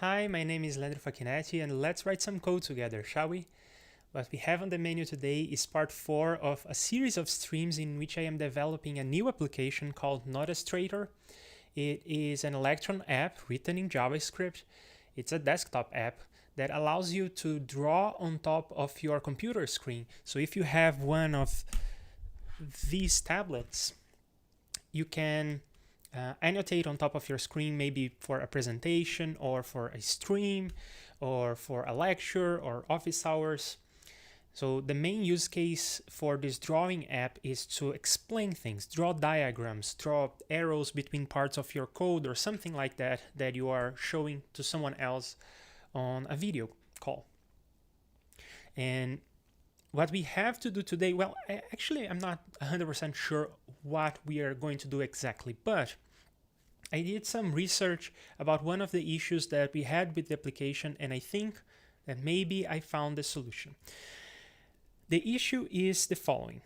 Hi, my name is Leandro Facchinetti and let's write some code together, shall we? What we have on the menu today is part 4 of a series of streams in which I am developing a new application called Notestrator. It is an Electron app written in JavaScript. It's a desktop app that allows you to draw on top of your computer screen. So if you have one of these tablets, you can annotate on top of your screen, maybe for a presentation or for a stream or for a lecture or office hours. So the main use case for this drawing app is to explain things, draw diagrams, draw arrows between parts of your code or something like that that you are showing to someone else on a video call. And what we have to do today, well, actually I'm not 100% sure what we are going to do exactly, but I did some research about one of the issues that we had with the application, and I think that maybe I found the solution. The issue is the following.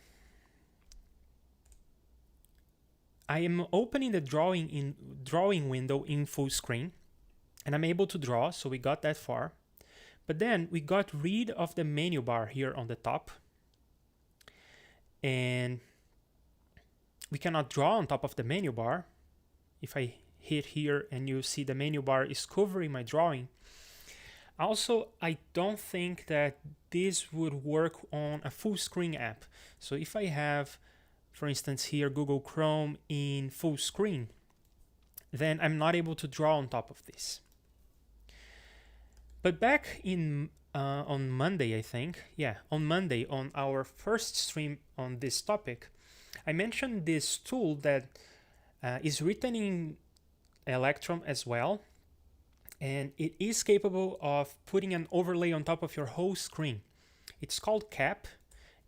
I am opening the drawing window in full screen, and I'm able to draw, so we got that far. But then we got rid of the menu bar here on the top, and we cannot draw on top of the menu bar. If I hit here and you see the menu bar is covering my drawing. Also, I don't think that this would work on a full screen app. So if I have, for instance, here Google Chrome in full screen, then I'm not able to draw on top of this. But back in on Monday, I think, on Monday, on our first stream on this topic, I mentioned this tool that is written in Electron as well, and it is capable of putting an overlay on top of your whole screen. It's called Cap.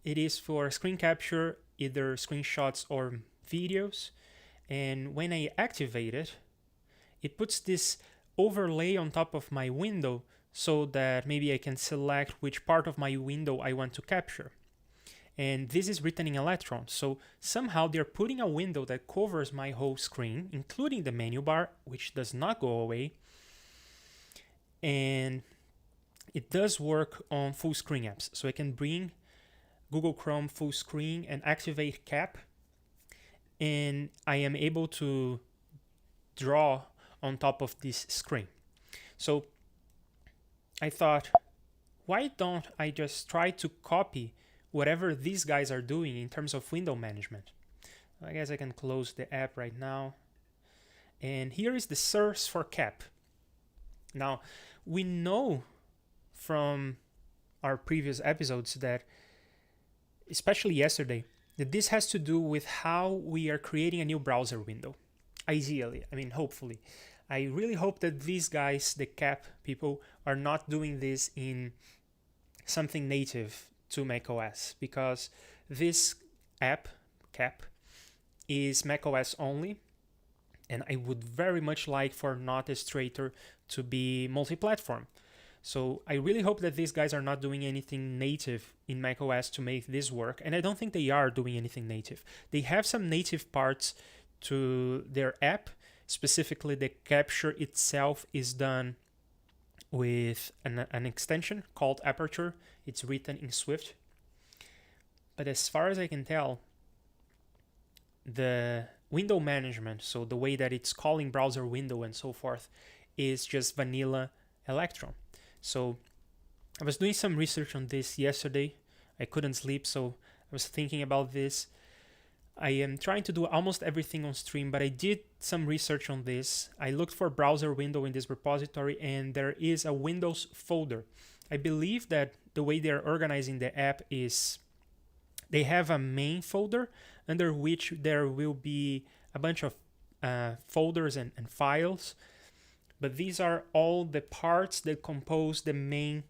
It is for screen capture, either screenshots or videos, and when I activate it, it puts this overlay on top of my window so that maybe I can select which part of my window I want to capture. And this is written in Electron, so somehow they're putting a window that covers my whole screen, including the menu bar, which does not go away. And it does work on full screen apps, so I can bring Google Chrome full screen and activate Cap, and I am able to draw on top of this screen. So I thought, why don't I just try to copy whatever these guys are doing in terms of window management. I guess I can close the app right now. And here is the source for Cap. Now, we know from our previous episodes that, especially yesterday, that this has to do with how we are creating a new browser window. Ideally, hopefully. I really hope that these guys, the Cap people, are not doing this in something native to macOS, because this app, Cap, is macOS only, and I would very much like for Notestrator to be multi-platform. So I really hope that these guys are not doing anything native in macOS to make this work, and I don't think they are doing anything native. They have some native parts to their app. Specifically, the capture itself is done with an extension called Aperture. It's written in Swift. But as far as I can tell, the window management, so the way that it's calling browser window and so forth, is just vanilla Electron. So I was doing some research on this yesterday. I couldn't sleep, so I was thinking about this. I am trying to do almost everything on stream, but I did some research on this. I looked for browser window in this repository, and there is a Windows folder. I believe that the way they're organizing the app is they have a main folder under which there will be a bunch of folders and files, but these are all the parts that compose the main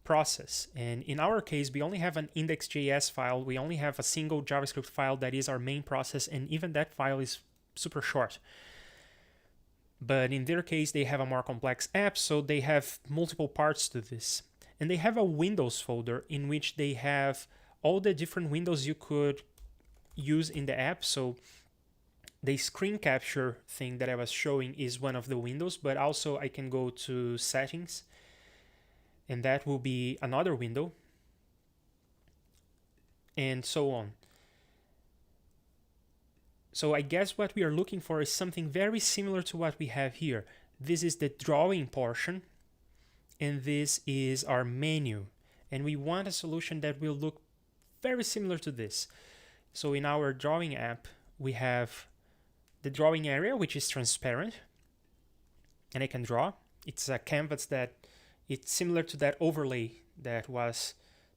process. And in our case, we only have an index.js file. We only have a single JavaScript file that is our main process, and even that file is super short. But in their case, they have a more complex app, so they have multiple parts to this. And they have a Windows folder in which they have all the different windows you could use in the app. So the screen capture thing that I was showing is one of the windows, but also I can go to settings, and that will be another window, and so on. So I guess what we are looking for is something very similar to what we have here. This is the drawing portion, and this is our menu. And we want a solution that will look very similar to this. So in our drawing app, we have the drawing area, which is transparent, and I can draw. It's a canvas that it's similar to that overlay that was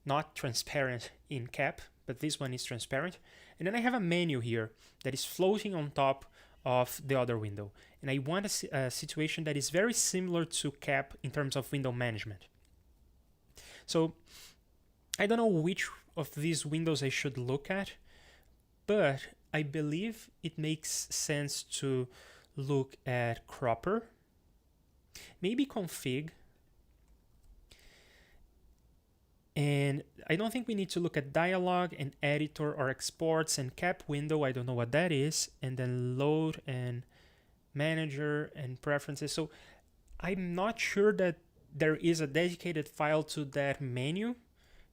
not transparent in CAP, but this one is transparent. And then I have a menu here that is floating on top of the other window. And I want a situation that is very similar to CAP in terms of window management. So I don't know which of these windows I should look at, but I believe it makes sense to look at Cropper, maybe Config, and I don't think we need to look at Dialog and Editor or Exports and Cap Window. I don't know what that is. And then Load and Manager and Preferences. So I'm not sure that there is a dedicated file to that menu.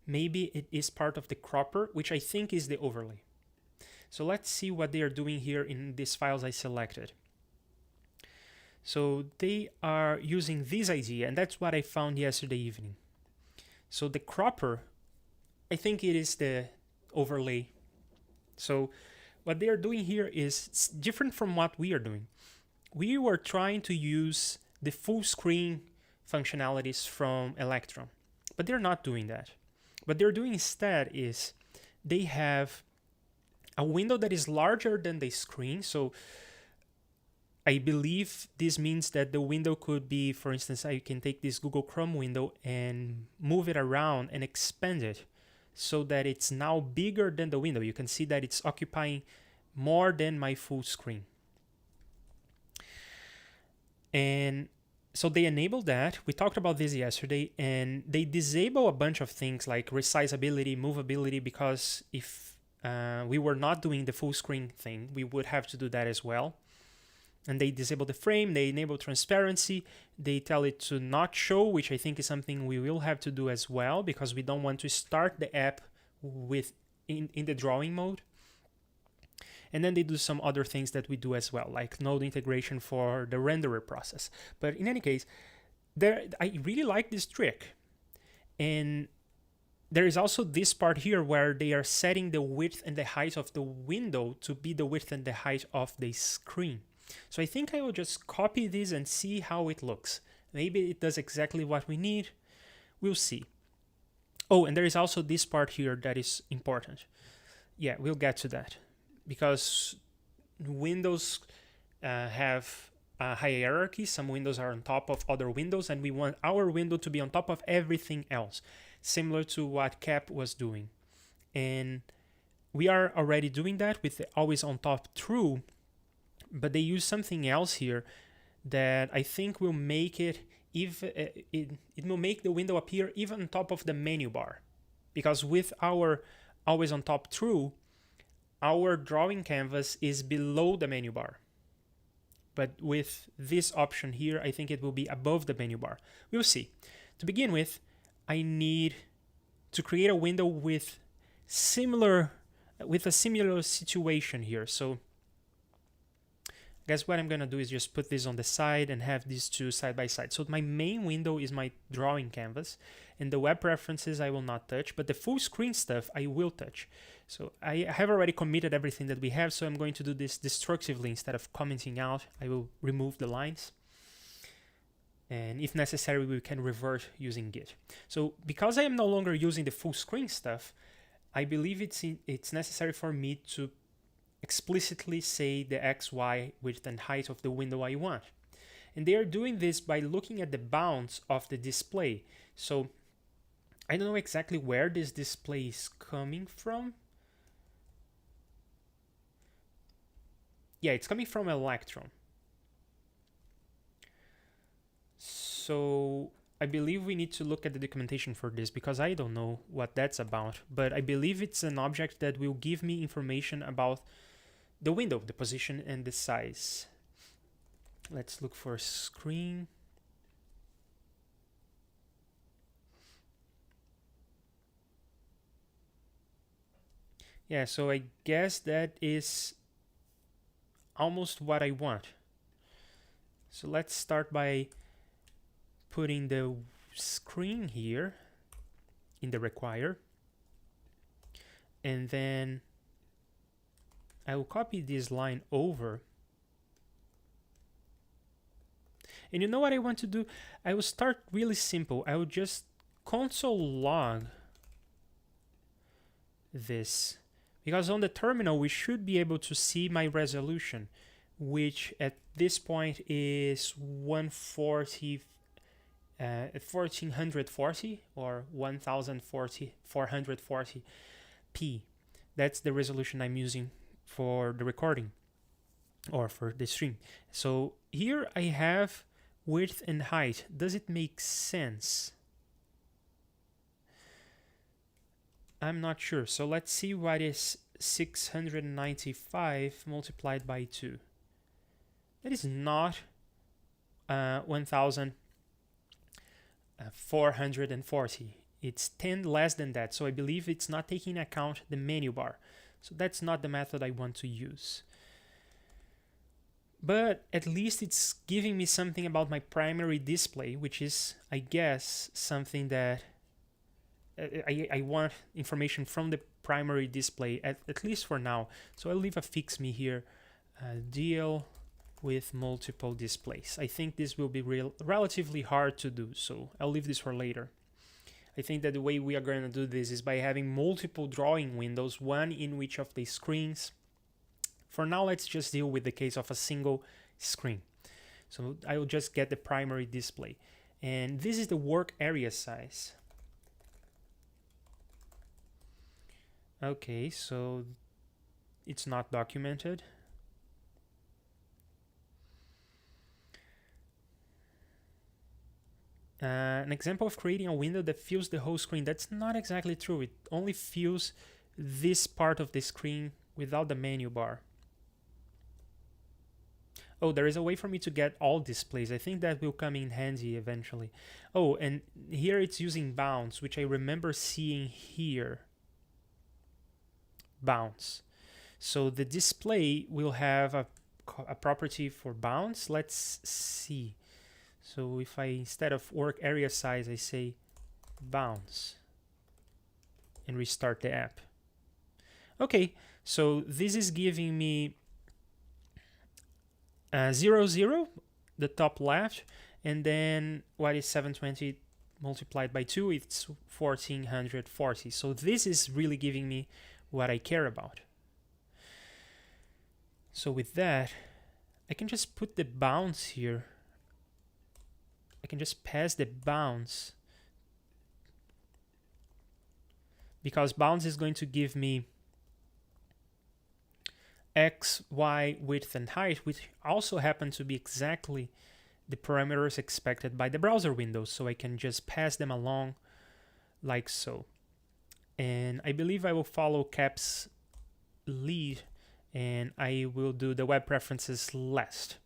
Maybe it is part of the Cropper, which I think is the overlay. So let's see what they are doing here in these files I selected. So they are using this idea, and that's what I found yesterday evening. So the Cropper, I think it is the overlay. So what they are doing here is different from what we are doing. We were trying to use the full screen functionalities from Electron, but they're not doing that. What they're doing instead is they have a window that is larger than the screen. So I believe this means that the window could be, for instance, I can take this Google Chrome window and move it around and expand it so that it's now bigger than the window. You can see that it's occupying more than my full screen. And so they enable that. We talked about this yesterday, and they disable a bunch of things like resizability, movability, because if we were not doing the full screen thing, we would have to do that as well. And they disable the frame, they enable transparency, they tell it to not show, which I think is something we will have to do as well, because we don't want to start the app with in the drawing mode. And then they do some other things that we do as well, like node integration for the renderer process. But in any case, I really like this trick. And there is also this part here where they are setting the width and the height of the window to be the width and the height of the screen. So I think I will just copy this and see how it looks. Maybe it does exactly what we need. We'll see. Oh, and there is also this part here that is important. Yeah, we'll get to that. Because windows have a hierarchy. Some windows are on top of other windows, and we want our window to be on top of everything else, similar to what CAP was doing. And we are already doing that with the always on top true, but they use something else here that I think will make it will make the window appear even on top of the menu bar, because with our always on top true, our drawing canvas is below the menu bar. But with this option here, I think it will be above the menu bar. We'll see. To begin with, I need to create a window with a similar situation here. So I guess what I'm gonna do is just put this on the side and have these two side by side. So my main window is my drawing canvas, and the web preferences I will not touch, but the full screen stuff I will touch. So I have already committed everything that we have, so I'm going to do this destructively instead of commenting out. I will remove the lines, and if necessary, we can revert using Git. So because I am no longer using the full screen stuff, I believe it's necessary for me to explicitly say the X, Y, width, and height of the window I want. And they are doing this by looking at the bounds of the display. So I don't know exactly where this display is coming from. Yeah, it's coming from Electron. So I believe we need to look at the documentation for this, because I don't know what that's about. But I believe it's an object that will give me information about the window, the position and the size. Let's look for screen. Yeah, so I guess that is almost what I want. So let's start by putting the screen here in the require. And then I will copy this line over. And you know what I want to do? I will start really simple. I will just console log this. Because on the terminal, we should be able to see my resolution, which at this point is 1440 or 1440p. That's the resolution I'm using for the recording or for the stream. So here I have width and height. Does it make sense? I'm not sure. So let's see what is 695 multiplied by 2. That is not 1440. It's 10 less than that. So I believe it's not taking account the menu bar. So that's not the method I want to use. But at least it's giving me something about my primary display, which is, I guess, something that I want information from the primary display, at least for now. So I'll leave a fix me here, deal with multiple displays. I think this will be relatively hard to do, so I'll leave this for later. I think that the way we are going to do this is by having multiple drawing windows, one in each of the screens. For now, let's just deal with the case of a single screen. So I will just get the primary display. And this is the work area size. Okay, so it's not documented. An example of creating a window that fills the whole screen. That's not exactly true. It only fills this part of the screen without the menu bar. Oh, there is a way for me to get all displays. I think that will come in handy eventually. Oh, and here it's using bounds, which I remember seeing here. Bounds. So the display will have a property for bounds. Let's see. So if I, instead of work area size, I say bounds and restart the app. Okay, so this is giving me 0, 0, the top left, and then what is 720 multiplied by 2? It's 1440. So this is really giving me what I care about. So with that, I can just put the bounds here. I can just pass the bounds, because bounds is going to give me x, y, width, and height, which also happen to be exactly the parameters expected by the browser window. So I can just pass them along like so. And I believe I will follow Cap's lead, and I will do the web preferences last.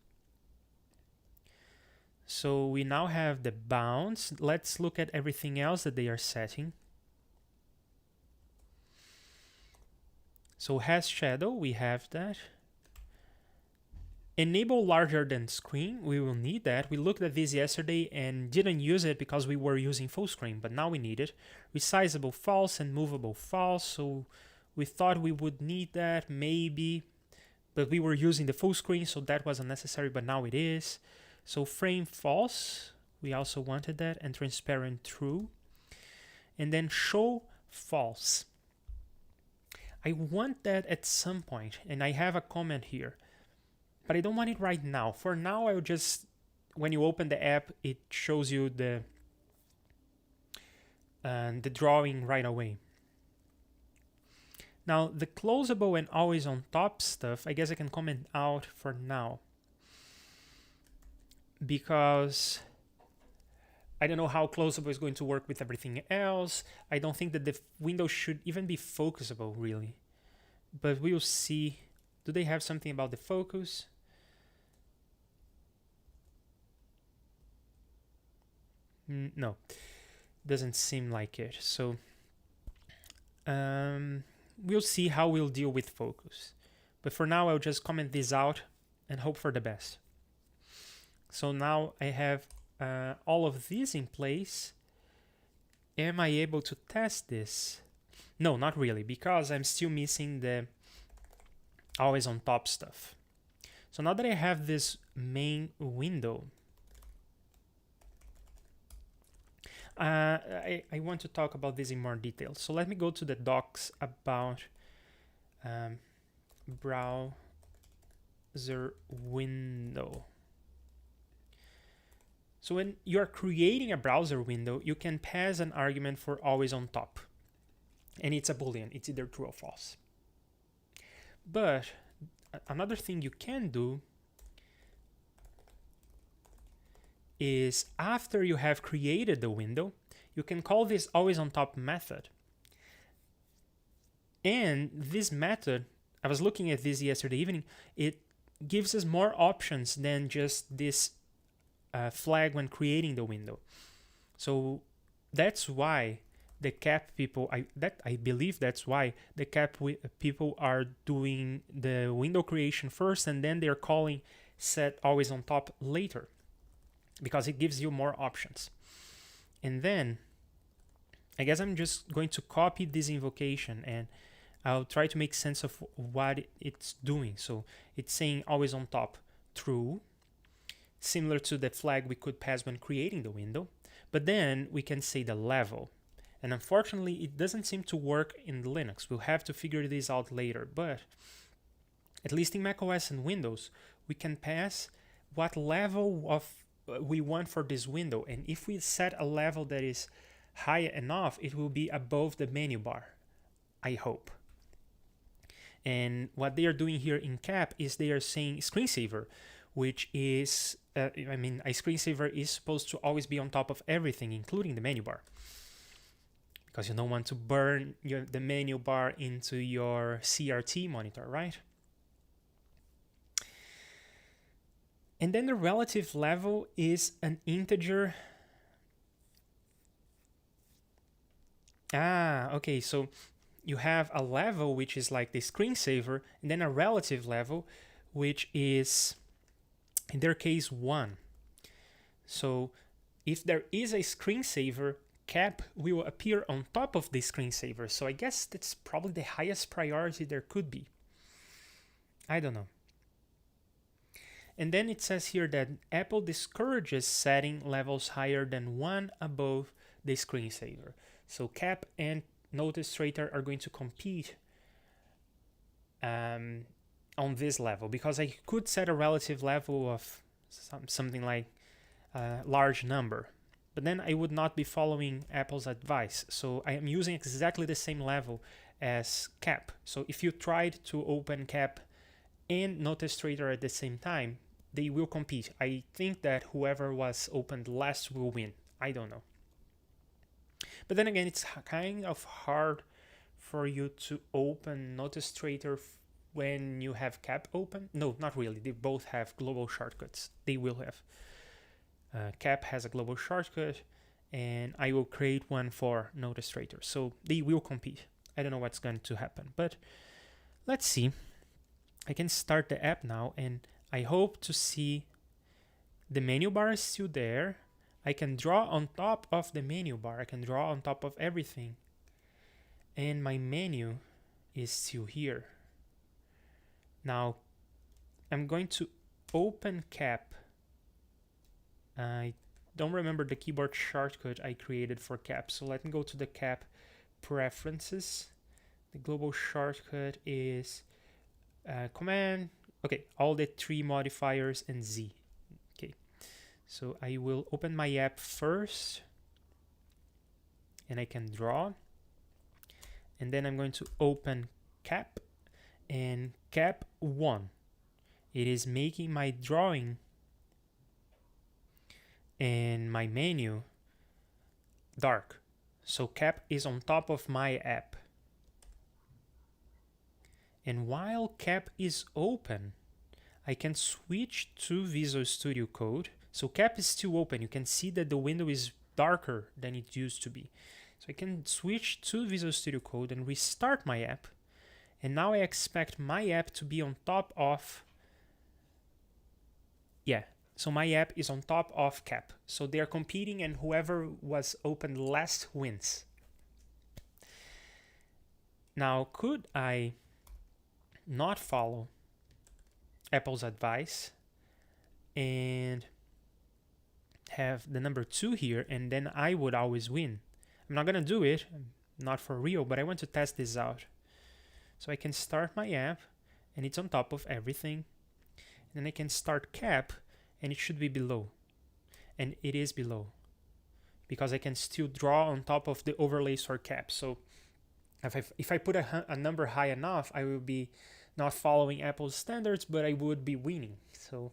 So we now have the bounds. Let's look at everything else that they are setting. So has shadow, we have that. Enable larger than screen, we will need that. We looked at this yesterday and didn't use it because we were using full screen, but now we need it. Resizable false and movable false, so we thought we would need that maybe, but we were using the full screen, so that wasn't necessary, but now it is. So frame false, we also wanted that, and transparent true. And then show false. I want that at some point, and I have a comment here, but I don't want it right now. For now, I will just, when you open the app, it shows you the drawing right away. Now, the closable and always on top stuff, I guess I can comment out for now, because I don't know how closable is going to work with everything else. I don't think that the window should even be focusable, really. But we'll see Do they have something about the focus? No, doesn't seem like it. So we'll see how we'll deal with focus. But for now, I'll just comment this out and hope for the best. So now I have all of these in place. Am I able to test this? No, not really, because I'm still missing the always on top stuff. So now that I have this main window, I want to talk about this in more detail. So let me go to the docs about browser window. So when you're creating a browser window, you can pass an argument for always on top. And it's a Boolean, it's either true or false. But another thing you can do is after you have created the window, you can call this always on top method. And this method, I was looking at this yesterday evening, it gives us more options than just this flag when creating the window. So that's why the cap people, I believe that's why the cap people are doing the window creation first, and then they're calling set always on top later, because it gives you more options. And then I guess I'm just going to copy this invocation and I'll try to make sense of what it's doing. So it's saying always on top true, similar to the flag we could pass when creating the window, but then we can say the level. And unfortunately, it doesn't seem to work in Linux. We'll have to figure this out later, but at least in macOS and Windows, we can pass what level of we want for this window. And if we set a level that is high enough, it will be above the menu bar, I hope. And what they are doing here in cap is they are saying screensaver, which is, a screensaver is supposed to always be on top of everything, including the menu bar, because you don't want to burn the menu bar into your CRT monitor, right? And then the relative level is an integer. Okay, so you have a level which is like the screensaver, and then a relative level which is, in their case, 1. So if there is a screensaver, cap will appear on top of the screensaver. So I guess that's probably the highest priority there could be. I don't know. And then it says here that Apple discourages setting levels higher than 1 above the screensaver. So cap and Notestrator are going to compete on this level, because I could set a relative level of something like a large number, but then I would not be following Apple's advice. So I am using exactly the same level as cap. So if you tried to open cap and Notestrator at the same time, they will compete. I think that whoever was opened last will win. I don't know. But then again, it's kind of hard for you to open Notestrator when you have cap open. No, not really. They both have global shortcuts. They will have. Cap has a global shortcut, and I will create one for Notestrator. So they will compete. I don't know what's going to happen, but let's see. I can start the app now, and I hope to see the menu bar is still there. I can draw on top of the menu bar. I can draw on top of everything. And my menu is still here. Now, I'm going to open cap. I don't remember the keyboard shortcut I created for cap. So let me go to the cap preferences. The global shortcut is command. Okay, all the 3 modifiers and Z. Okay, so I will open my app first, and I can draw. And then I'm going to open cap, and cap 1. It is making my drawing and my menu dark. So cap is on top of my app. And while cap is open, I can switch to Visual Studio Code. So cap is still open. You can see that the window is darker than it used to be. So I can switch to Visual Studio Code and restart my app. And now I expect my app to be on top of, so my app is on top of cap. So they are competing, and whoever was opened last wins. Now, could I not follow Apple's advice and have the number 2 here, and then I would always win? I'm not gonna do it, not for real, but I want to test this out. So I can start my app, and it's on top of everything. And then I can start cap, and it should be below. And it is below, because I can still draw on top of the overlays for cap. So if I put a number high enough, I will be not following Apple's standards, but I would be winning. So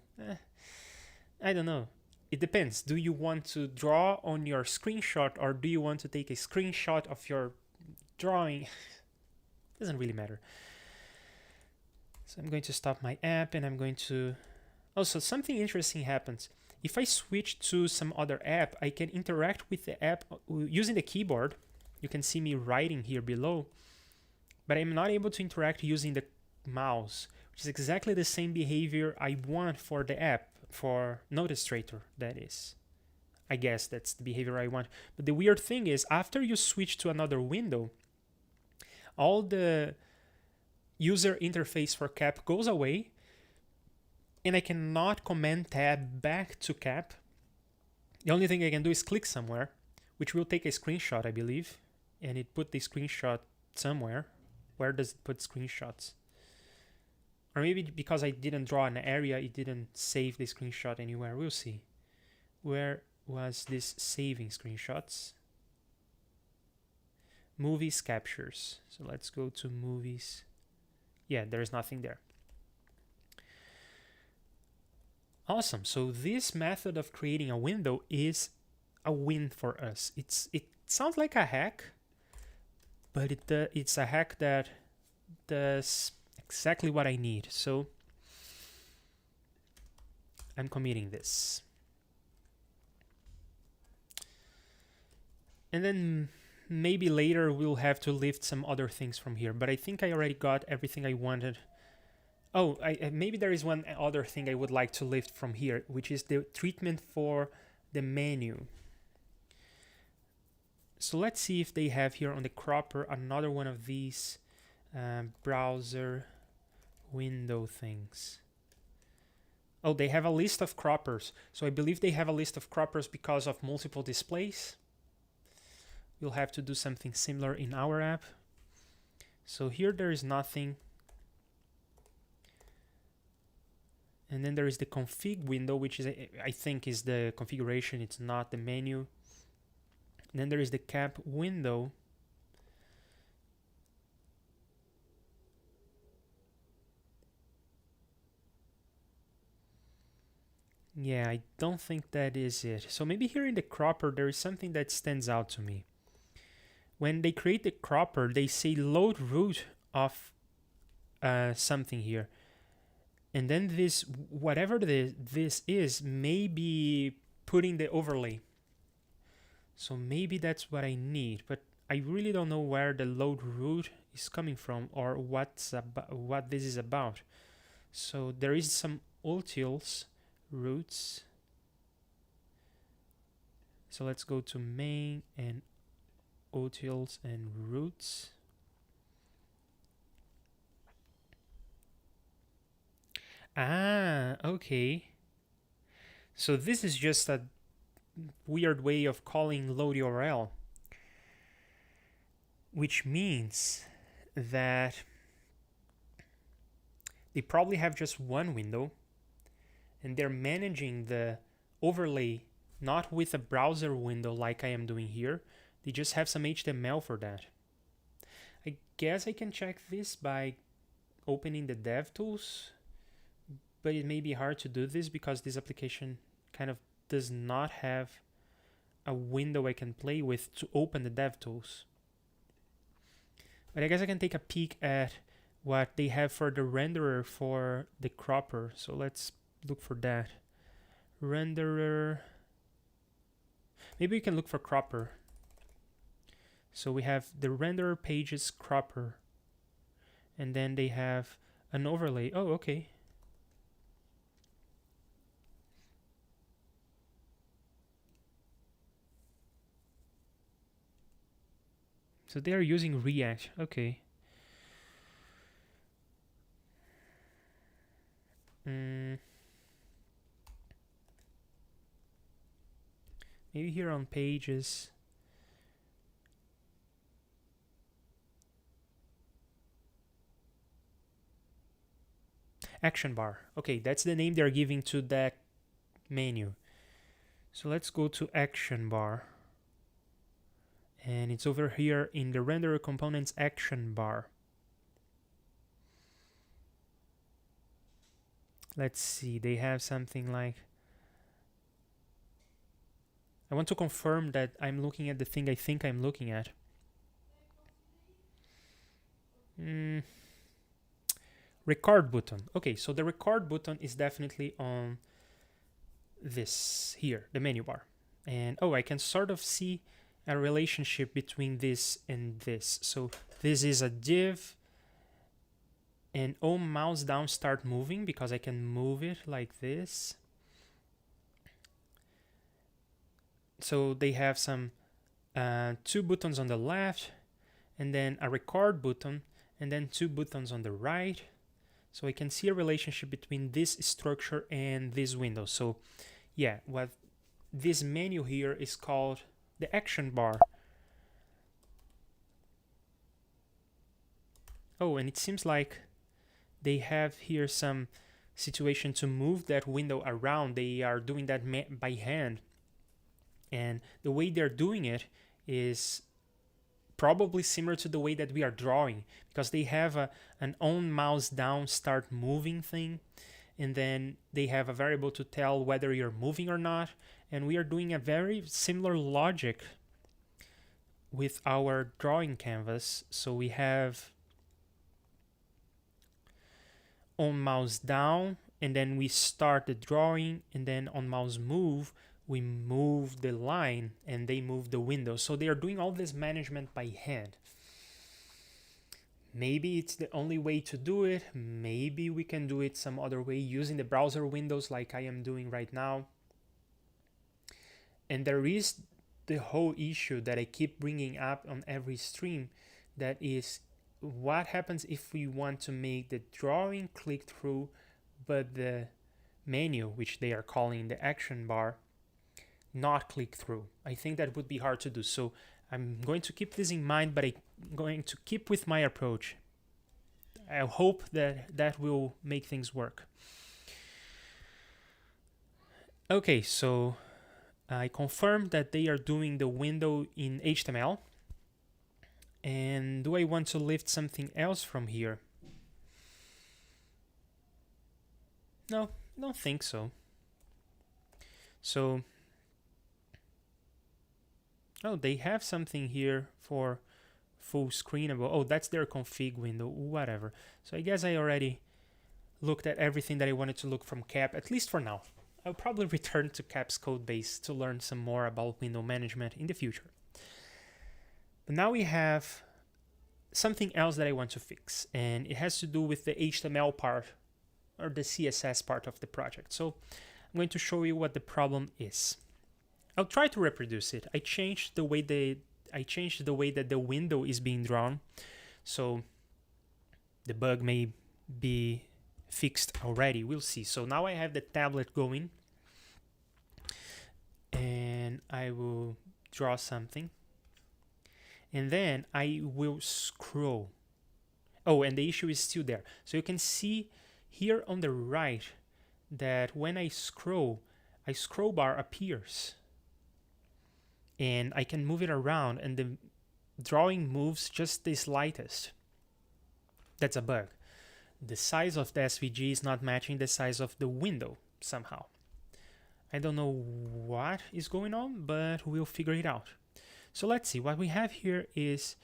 I don't know. It depends. Do you want to draw on your screenshot, or do you want to take a screenshot of your drawing? Doesn't really matter. So I'm going to stop my app, and I'm going to... Also, something interesting happens. If I switch to some other app, I can interact with the app using the keyboard. You can see me writing here below, but I'm not able to interact using the mouse, which is exactly the same behavior I want for the app, for Notestrator, that is. I guess that's the behavior I want. But the weird thing is, after you switch to another window, all the user interface for cap goes away, and I cannot command tab back to cap. The only thing I can do is click somewhere, which will take a screenshot, I believe, and it put the screenshot somewhere. Where does it put screenshots? Or maybe because I didn't draw an area, it didn't save the screenshot anywhere. We'll see. Where was this saving screenshots? Movies captures. So let's go to movies. Yeah, there's nothing there. Awesome. So this method of creating a window is a win for us. It sounds like a hack, but it's a hack that does exactly what I need. So I'm committing this. And then maybe later we'll have to lift some other things from here, but I think I already got everything I wanted. Oh, maybe there is one other thing I would like to lift from here, which is the treatment for the menu. So let's see if they have here on the cropper another one of these browser window things. Oh, they have a list of croppers. So I believe they have a list of croppers because of multiple displays. We'll have to do something similar in our app. So here there is nothing. And then there is the config window, which is, I think, is the configuration. It's not the menu. And then there is the cap window. Yeah, I don't think that is it. So maybe here in the cropper, there is something that stands out to me. When they create the cropper, they say load root of something here. And then this, whatever this is, may be putting the overlay. So maybe that's what I need, but I really don't know where the load root is coming from or what this is about. So there is some utils roots. So let's go to main and utils and roots. Ah, okay. So this is just a weird way of calling load URL, which means that they probably have just one window and they're managing the overlay not with a browser window like I am doing here. They just have some HTML for that. I guess I can check this by opening the DevTools, but it may be hard to do this because this application kind of does not have a window I can play with to open the DevTools. But I guess I can take a peek at what they have for the renderer for the cropper. So let's look for that. Renderer. Maybe we can look for cropper. So we have the renderer pages cropper. And then they have an overlay. Oh, okay. So they are using React. Okay. Maybe here on pages. Action bar. Okay, that's the name they're giving to that menu. So let's go to action bar. And it's over here in the renderer components action bar. Let's see, they have something like, I want to confirm that I'm looking at the thing I think I'm looking at. Record button. Okay, so the record button is definitely on this here, the menu bar. And oh, I can sort of see a relationship between this and this. So this is a div, and mouse down start moving because I can move it like this. So they have some 2 buttons on the left, and then a record button, and then 2 buttons on the right. So I can see a relationship between this structure and this window. So yeah, what this menu here is called the action bar. Oh, and it seems like they have here some situation to move that window around. They are doing that by hand. And the way they're doing it is probably similar to the way that we are drawing, because they have an on mouse down start moving thing, and then they have a variable to tell whether you're moving or not. And we are doing a very similar logic with our drawing canvas. So we have on mouse down, and then we start the drawing, and then on mouse move, we move the line and they move the window. So they are doing all this management by hand. Maybe it's the only way to do it. Maybe we can do it some other way using the browser windows like I am doing right now. And there is the whole issue that I keep bringing up on every stream, that is, what happens if we want to make the drawing click through, but the menu, which they are calling the action bar, not click through. I think that would be hard to do. So I'm going to keep this in mind, but I'm going to keep with my approach. I hope that that will make things work. Okay, so I confirmed that they are doing the window in HTML. And do I want to lift something else from here? No, I don't think so. So, oh, they have something here for full screenable. Oh, that's their config window, whatever. So I guess I already looked at everything that I wanted to look from Cap, at least for now. I'll probably return to Cap's code base to learn some more about window management in the future. But now we have something else that I want to fix, and it has to do with the HTML part, or the CSS part of the project. So I'm going to show you what the problem is. I'll try to reproduce it. I changed the way that the window is being drawn, so the bug may be fixed already. We'll see. So now I have the tablet going, and I will draw something, and then I will scroll. Oh, and the issue is still there. So you can see here on the right that when I scroll, a scroll bar appears, and I can move it around, and the drawing moves just the slightest. That's a bug. The size of the SVG is not matching the size of the window somehow. I don't know what is going on, but we'll figure it out. So let's see. What we have here is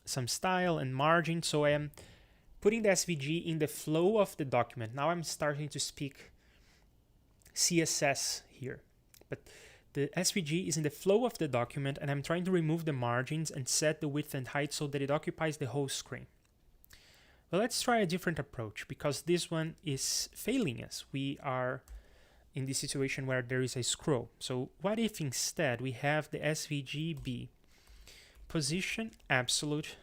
some style and margin. So I am putting the SVG in the flow of the document. Now I'm starting to speak CSS here, but the SVG is in the flow of the document, and I'm trying to remove the margins and set the width and height so that it occupies the whole screen. Well, let's try a different approach, because this one is failing us. We are in this situation where there is a scroll. So what if instead we have the SVG be position absolute,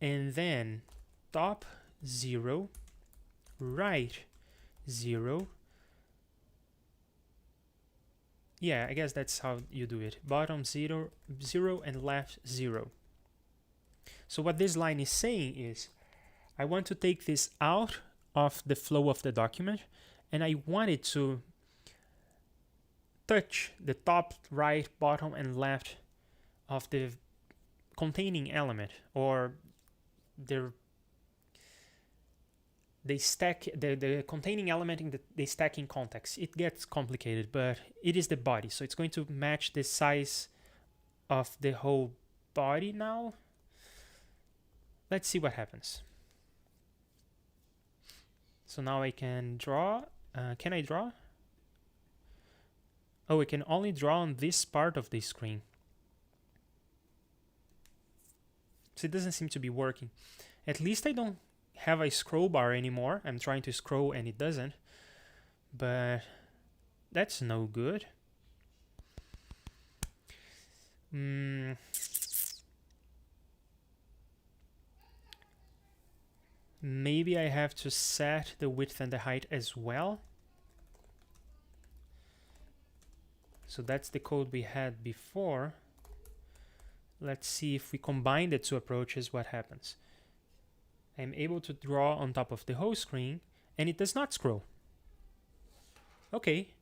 and then top 0, right 0. Yeah, I guess that's how you do it. Bottom 0, 0, and left 0. So what this line is saying is, I want to take this out of the flow of the document, and I want it to touch the top, right, bottom, and left of the containing element, or the containing element in the stacking context. It gets complicated, but it is the body, so it's going to match the size of the whole body now. Let's see what happens. So now I can draw. Can I draw? Oh, I can only draw on this part of the screen. So it doesn't seem to be working. At least I don't have a scroll bar anymore. I'm trying to scroll and it doesn't. But that's no good. Maybe I have to set the width and the height as well. So that's the code we had before. Let's see if we combine the two approaches, what happens. I'm able to draw on top of the whole screen, and it does not scroll. Okay,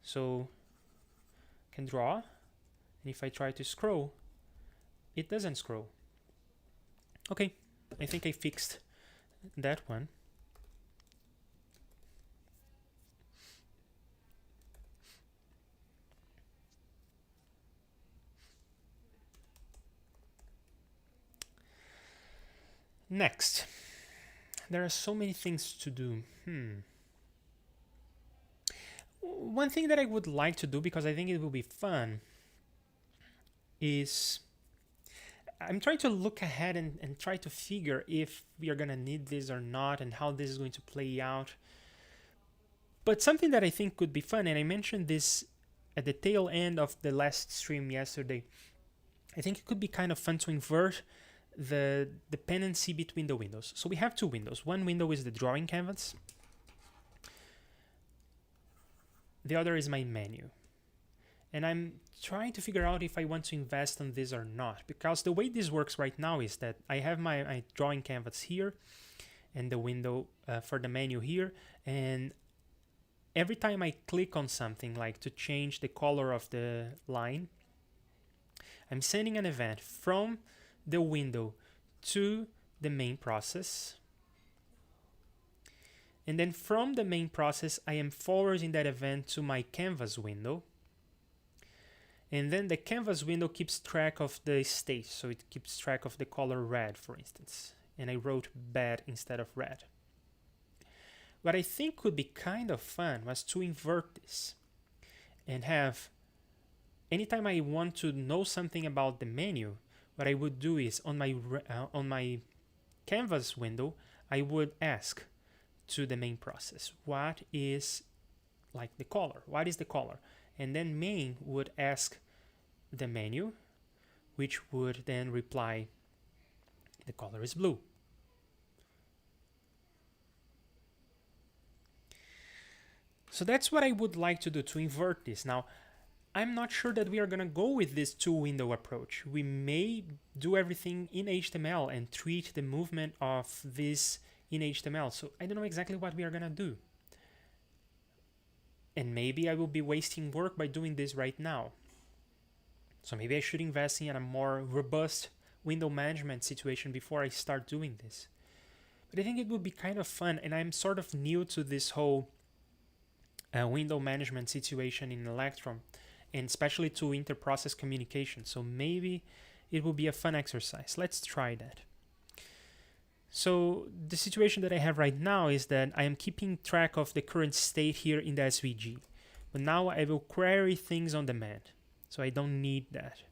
so I can draw, and if I try to scroll, it doesn't scroll. Okay, I think I fixed that one. Next, there are so many things to do. One thing that I would like to do, because I think it will be fun, is I'm trying to look ahead and try to figure if we are going to need this or not, and how this is going to play out. But something that I think could be fun, and I mentioned this at the tail end of the last stream yesterday, I think it could be kind of fun to invert the dependency between the windows. So we have two windows. One window is the drawing canvas. The other is my menu. And I'm trying to figure out if I want to invest in this or not, because the way this works right now is that I have my drawing canvas here and the window for the menu here, and every time I click on something, like to change the color of the line, I'm sending an event from the window to the main process, and then from the main process I am forwarding that event to my canvas window, and then the canvas window keeps track of the state, so it keeps track of the color red, for instance, and I wrote bad instead of red. What I think could be kind of fun was to invert this and have, anytime I want to know something about the menu, what I would do is on my canvas window, I would ask to the main process, what is like the color? What is the color? And then main would ask the menu, which would then reply, the color is blue. So that's what I would like to do, to invert this. Now, I'm not sure that we are going to go with this two-window approach. We may do everything in HTML and treat the movement of this in HTML. So I don't know exactly what we are going to do. And maybe I will be wasting work by doing this right now. So maybe I should invest in a more robust window management situation before I start doing this. But I think it would be kind of fun, and I'm sort of new to this whole window management situation in Electron, and especially to inter-process communication. So maybe it will be a fun exercise. Let's try that. So the situation that I have right now is that I am keeping track of the current state here in the SVG. But now I will query things on demand. So I don't need that.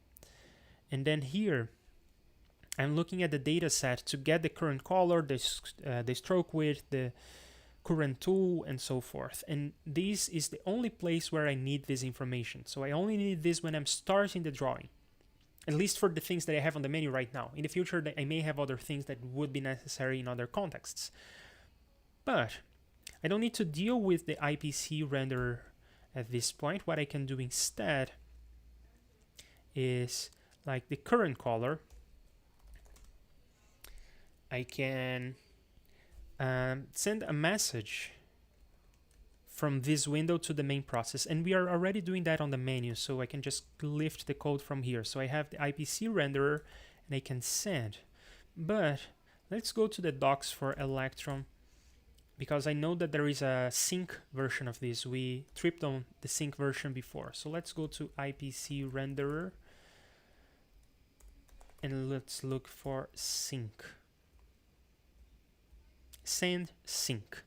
And then here, I'm looking at the data set to get the current color, the stroke width, the current tool, and so forth. And this is the only place where I need this information. So I only need this when I'm starting the drawing. At least for the things that I have on the menu right now. In the future, I may have other things that would be necessary in other contexts. But I don't need to deal with the IPC renderer at this point. What I can do instead is, like the current color, I can send a message from this window to the main process, and we are already doing that on the menu, so I can just lift the code from here. So I have the IPC renderer and I can send. But let's go to the docs for Electron, because I know that there is a sync version of this. We tripped on the sync version before. So let's go to IPC renderer and let's look for sync. Send sync.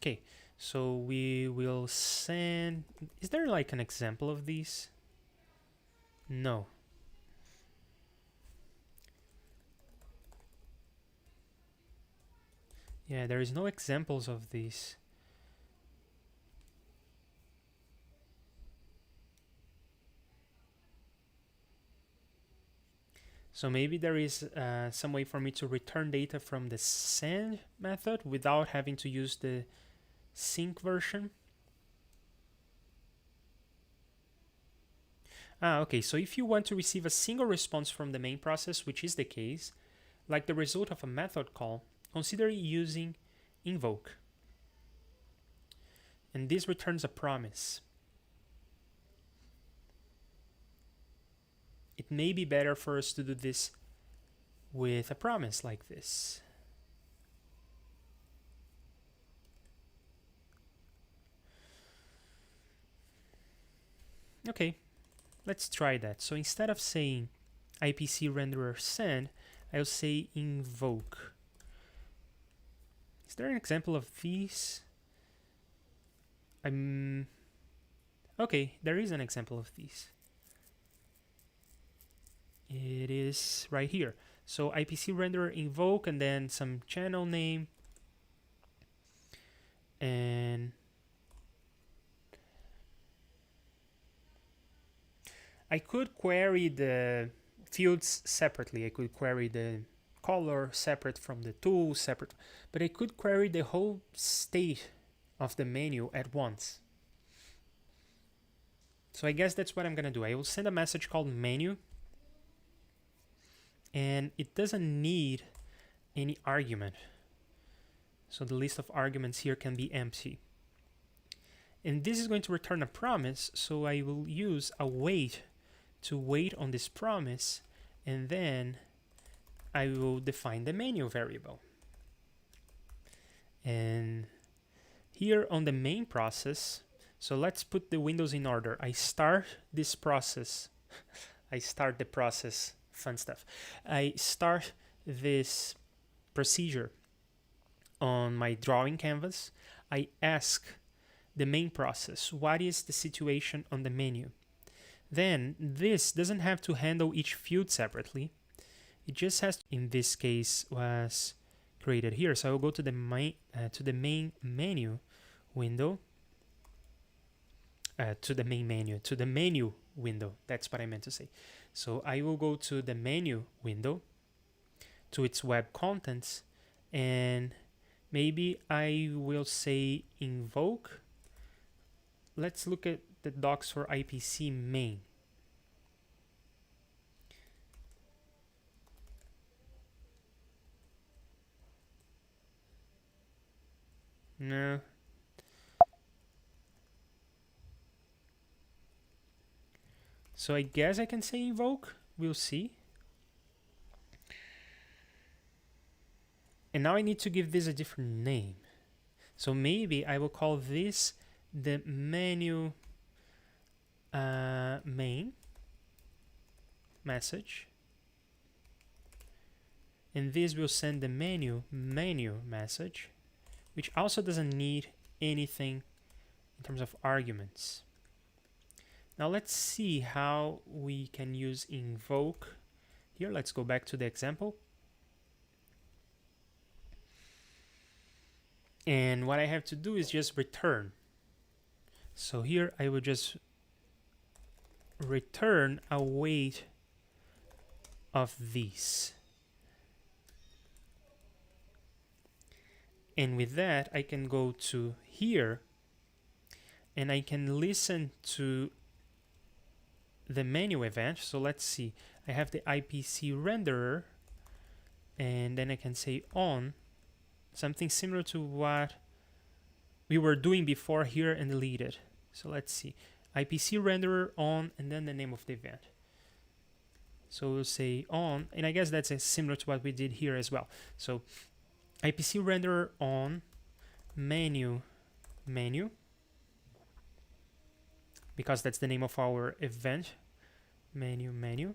Okay, so we will send. Is there like an example of these? No. Yeah, there is no examples of these. So maybe there is some way for me to return data from the send method without having to use the sync version. Okay, so if you want to receive a single response from the main process, which is the case, like the result of a method call, consider using Invoke. And this returns a promise. It may be better for us to do this with a promise like this. Okay, let's try that. So instead of saying IPC renderer send, I'll say invoke. Is there an example of these? Okay, there is an example of these. It is right here. So IPC renderer invoke and then some channel name, and I could query the fields separately. I could query the color separate from the tool separate, but I could query the whole state of the menu at once. So I guess that's what I'm gonna do. I will send a message called menu, and it doesn't need any argument. So the list of arguments here can be empty. And this is going to return a promise, so I will use a wait to wait on this promise, and then I will define the menu variable. And here on the main process, so let's put the windows in order. I start this process. I start the process. Fun stuff. I start this procedure on my drawing canvas. I ask the main process, what is the situation on the menu? Then this doesn't have to handle each field separately. It just has to, in this case, was created here. So I will go to the main menu window. To the menu window. That's what I meant to say. So I will go to the menu window, to its web contents, and maybe I will say invoke. Let's look at the docs for IPC main. No. So I guess I can say invoke. We'll see. And now I need to give this a different name. So maybe I will call this the menu main message, and this will send the menu message, which also doesn't need anything in terms of arguments. Now let's see how we can use invoke here. Let's go back to the example. And what I have to do is just return. So here I will just return a weight of these. And with that, I can go to here and I can listen to the menu event. So let's see, I have the IPC renderer, and then I can say on, something similar to what we were doing before here, and delete it. So let's see, IPC renderer on, and then the name of the event. So we'll say on, and I guess that's similar to what we did here as well. So IPC renderer on menu, because that's the name of our event, menu.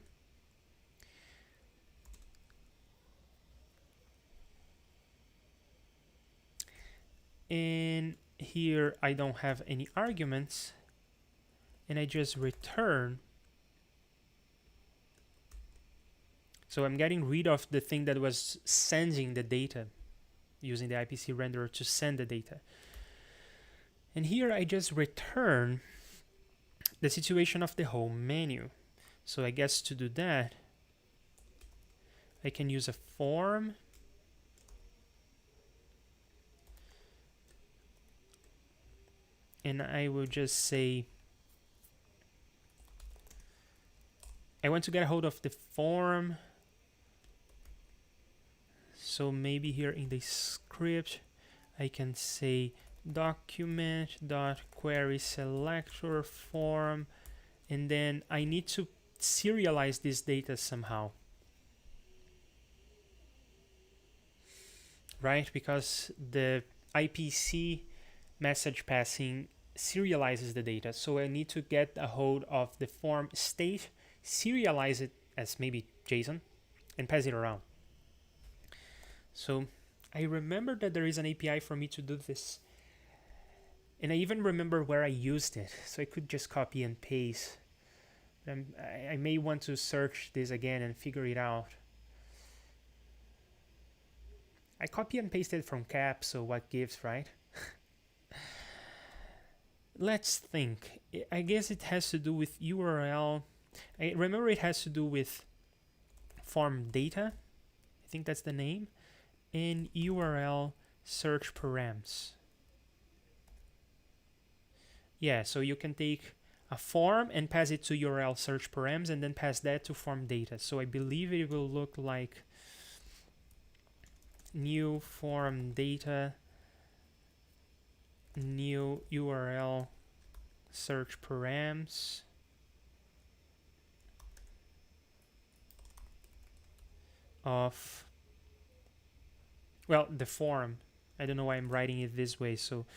And here I don't have any arguments, and I just return. So I'm getting rid of the thing that was sending the data, using the IPC renderer to send the data. And here I just return the situation of the whole menu. So I guess to do that, I can use a form, and I will just say I want to get a hold of the form. So maybe here in the script I can say document.query selector form, and then I need to serialize this data somehow, right? Because the IPC message passing serializes the data, so I need to get a hold of the form state, serialize it as maybe JSON, and pass it around. So I remember that there is an API for me to do this, and I even remember where I used it, so I could just copy and paste. I may want to search this again and figure it out. I copy and pasted from cap, so what gives, right? Let's think. I guess it has to do with URL. I remember it has to do with form data. I think that's the name. And URL search params. Yeah, so you can take a form and pass it to URL search params, and then pass that to form data. So I believe it will look like new form data, new URL search params, of, well, the form. I don't know why I'm writing it this way. So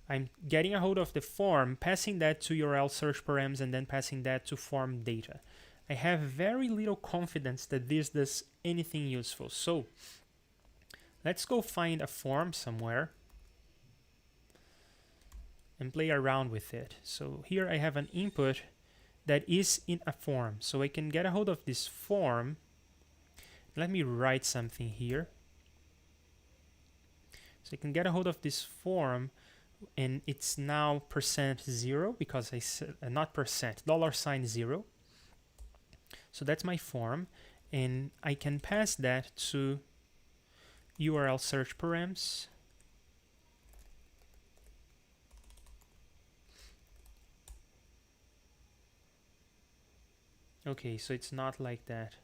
I'm getting a hold of the form, passing that to URL search params, and then passing that to form data. I have very little confidence that this does anything useful. So let's go find a form somewhere and play around with it. So here I have an input that is in a form. So I can get a hold of this form. Let me write something here. So I can get a hold of this form, and it's now %0 because I said not percent, $0. So that's my form, and I can pass that to URL search params. Okay, so it's not like that.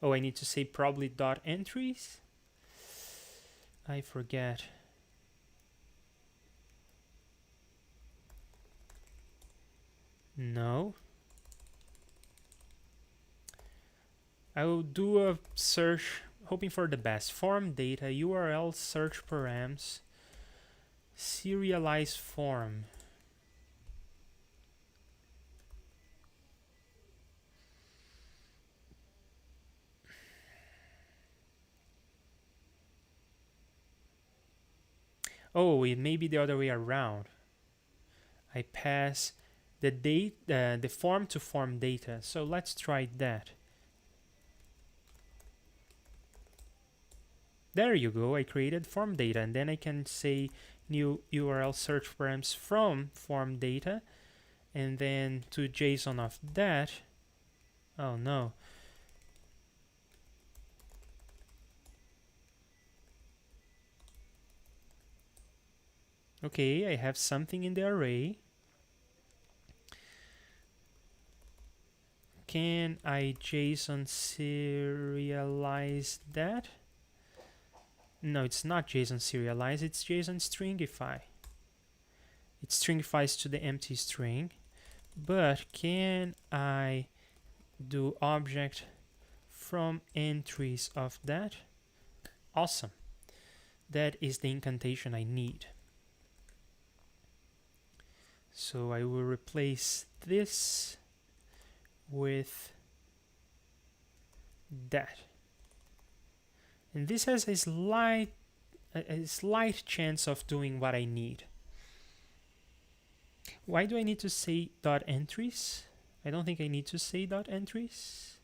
Oh, I need to say probably dot entries. I forget. No. I will do a search hoping for the best. Form data, URL search params, Serialized form. Oh, it may be the other way around. I pass the date, the form to form data. So let's try that. There you go. I created form data, and then I can say new URL search params from form data, and then to JSON of that. Oh no. Okay, I have something in the array. Can I JSON serialize that? No, it's not JSON serialize, it's JSON stringify. It stringifies to the empty string. But can I do object from entries of that? Awesome. That is the incantation I need. So I will replace this with that. And this has a slight chance of doing what I need. Why do I need to say dot entries? I don't think I need to say dot entries.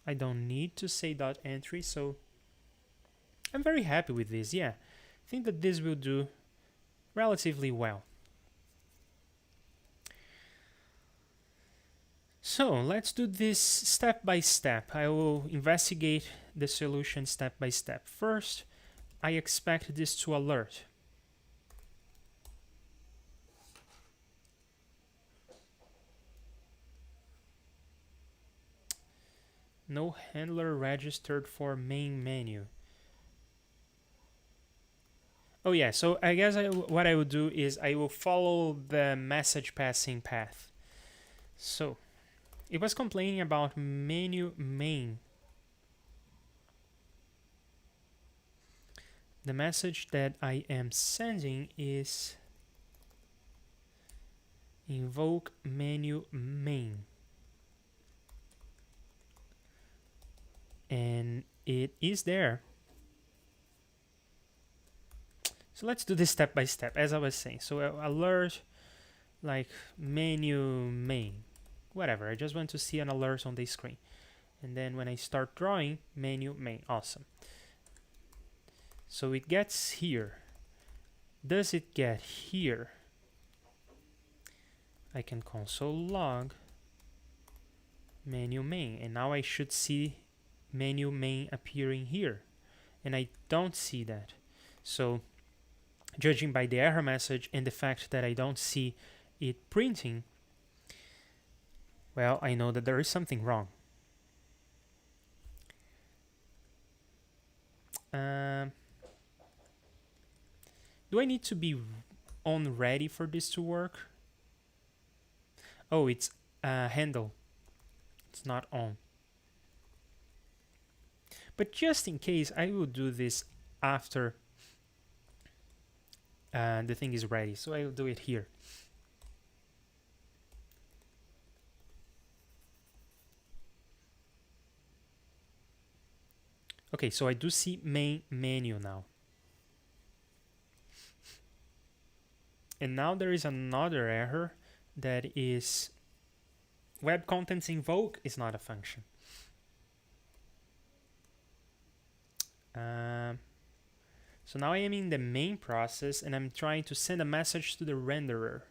I don't need to say dot entry, so I'm very happy with this. Yeah, I think that this will do relatively well. So let's do this step by step. I will investigate the solution step by step. First, I expect this to alert. No handler registered for main menu. Oh yeah, so I guess what I will do is I will follow the message passing path. So it was complaining about menu main. The message that I am sending is invoke menu main. And it is there. So let's do this step by step, as I was saying. So alert, like menu main, whatever. I just want to see an alert on the screen. And then when I start drawing, menu main, awesome. So it gets here. Does it get here? I can console log menu main, and now I should see menu main appearing here, and I don't see that. So judging by the error message and the fact that I don't see it printing, well, I know that there is something wrong. Do I need to be on ready for this to work? Oh, it's handle. It's not on. But just in case, I will do this after the thing is ready. So I will do it here. Okay, so I do see main menu now. And now there is another error that is web contents invoke is not a function. So now I am in the main process and I'm trying to send a message to the renderer.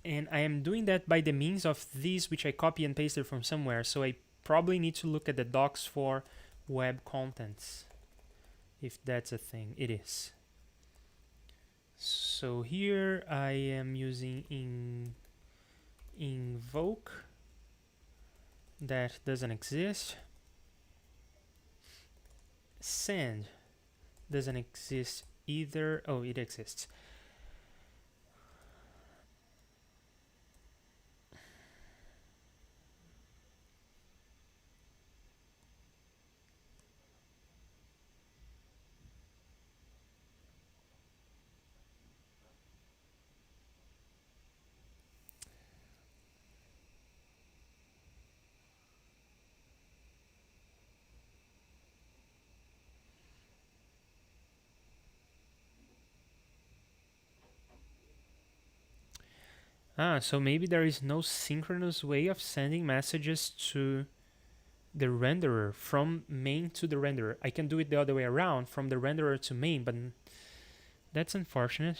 And I am doing that by the means of these, which I copy and pasted from somewhere. So I probably need to look at the docs for web contents, if that's a thing. It is. So here I am using Invoke. That doesn't exist. Send doesn't exist either. Oh, it exists. So maybe there is no synchronous way of sending messages to the renderer from main to the renderer. I can do it the other way around, from the renderer to main, but that's unfortunate.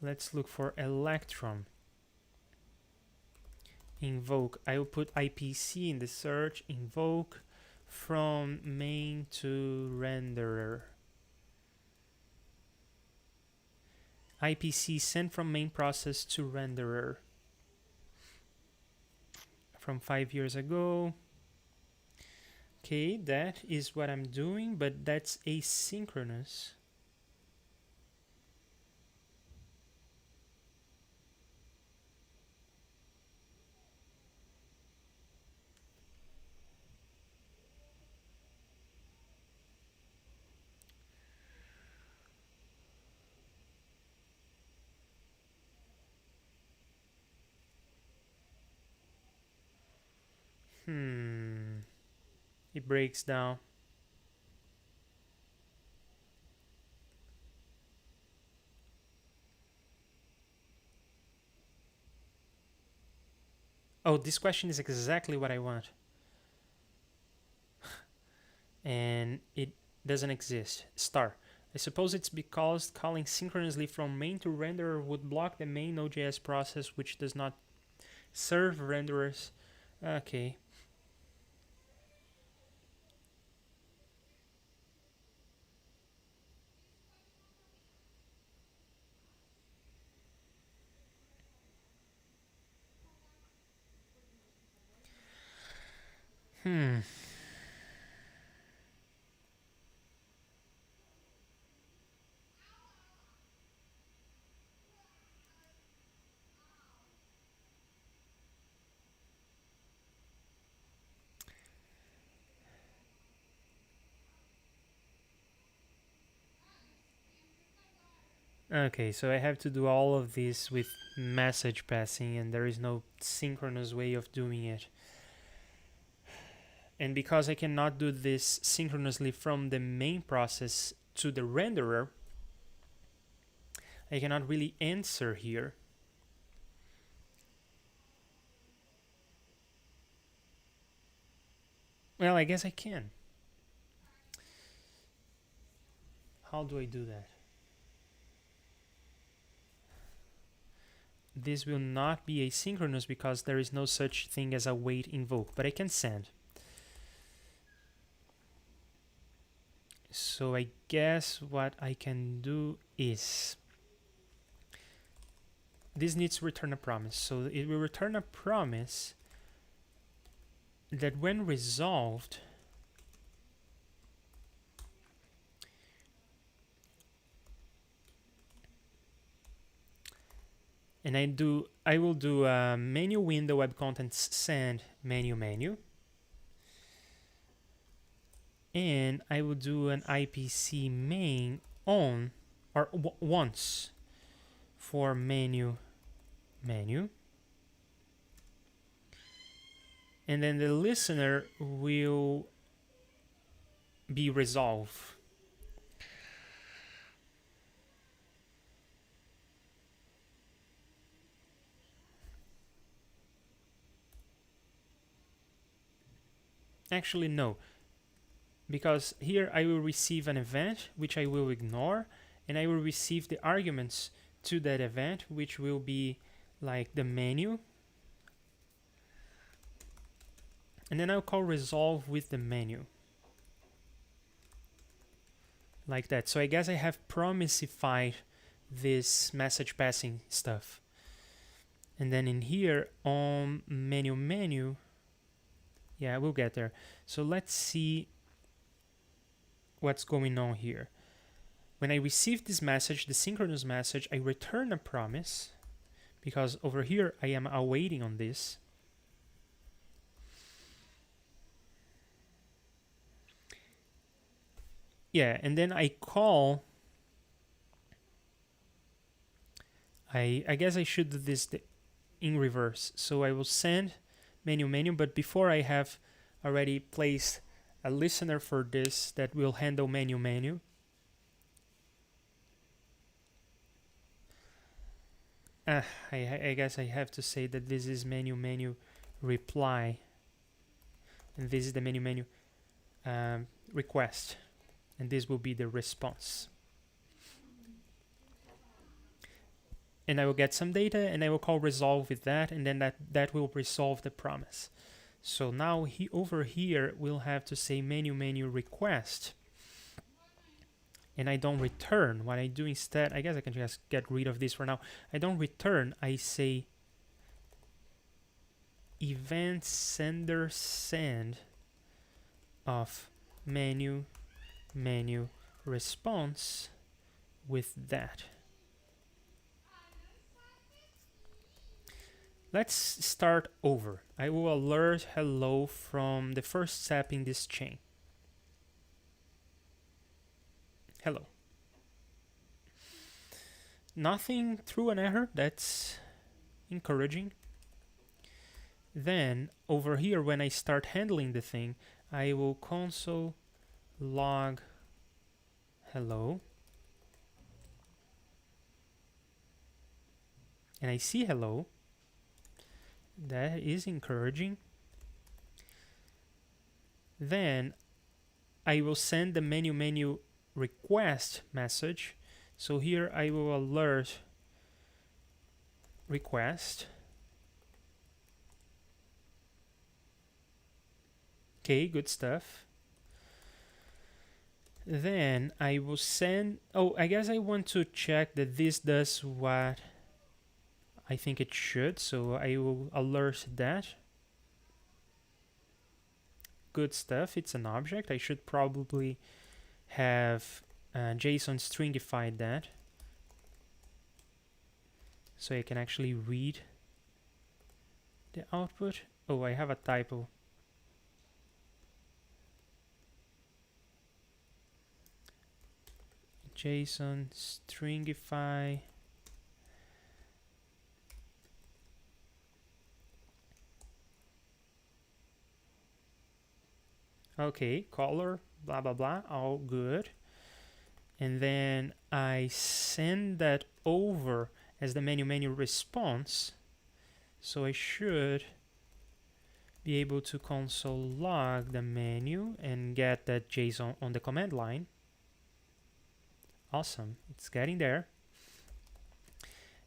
Let's look for Electron. Invoke. I will put IPC in the search. Invoke from main to renderer. IPC sent from main process to renderer. From 5 years ago. Okay, that is what I'm doing, but that's asynchronous. It breaks down. Oh, this question is exactly what I want. And it doesn't exist. Star. I suppose it's because calling synchronously from main to renderer would block the main Node.js process, which does not serve renderers. Okay. Okay, so I have to do all of this with message passing, and there is no synchronous way of doing it. And because I cannot do this synchronously from the main process to the renderer, I cannot really answer here. Well, I guess I can. How do I do that? This will not be asynchronous because there is no such thing as a wait invoke, but I can send. So I guess what I can do is, this needs to return a promise. So it will return a promise that when resolved, and I will do a menu window web contents send menu, and I will do an IPC main on or once for menu, and then the listener will be resolved. Actually, no, because here I will receive an event which I will ignore, and I will receive the arguments to that event, which will be like the menu, and then I'll call resolve with the menu, like that. So I guess I have promisified this message passing stuff. And then in here on menu, yeah, we'll get there. So let's see what's going on here. When I receive this message, the synchronous message, I return a promise, because over here I am awaiting on this. Yeah, and then I call, I guess I should do this in reverse. So I will send menu, but before I have already placed a listener for this that will handle menu. I guess I have to say that this is menu reply, and this is the menu request, and this will be the response. And I will get some data, and I will call resolve with that, and then that will resolve the promise. So now over here we'll have to say menu request, and I don't return. What I do instead, I guess I can just get rid of this for now. I don't return, I say event sender send of menu response with that. Let's start over. I will alert hello from the first step in this chain. Hello. Nothing through an error, that's encouraging. Then over here, when I start handling the thing, I will console log hello, and I see hello. That is encouraging. Then I will send the menu request message. So here I will alert request. Okay, good stuff. Then I will send, I guess I want to check that this does what I think it should, so I will alert that. Good stuff, it's an object. I should probably have JSON stringified that, so I can actually read the output. Oh, I have a typo. JSON stringify. Okay, color, blah, blah, blah, all good. And then I send that over as the menu response. So I should be able to console log the menu and get that JSON on the command line. Awesome, it's getting there.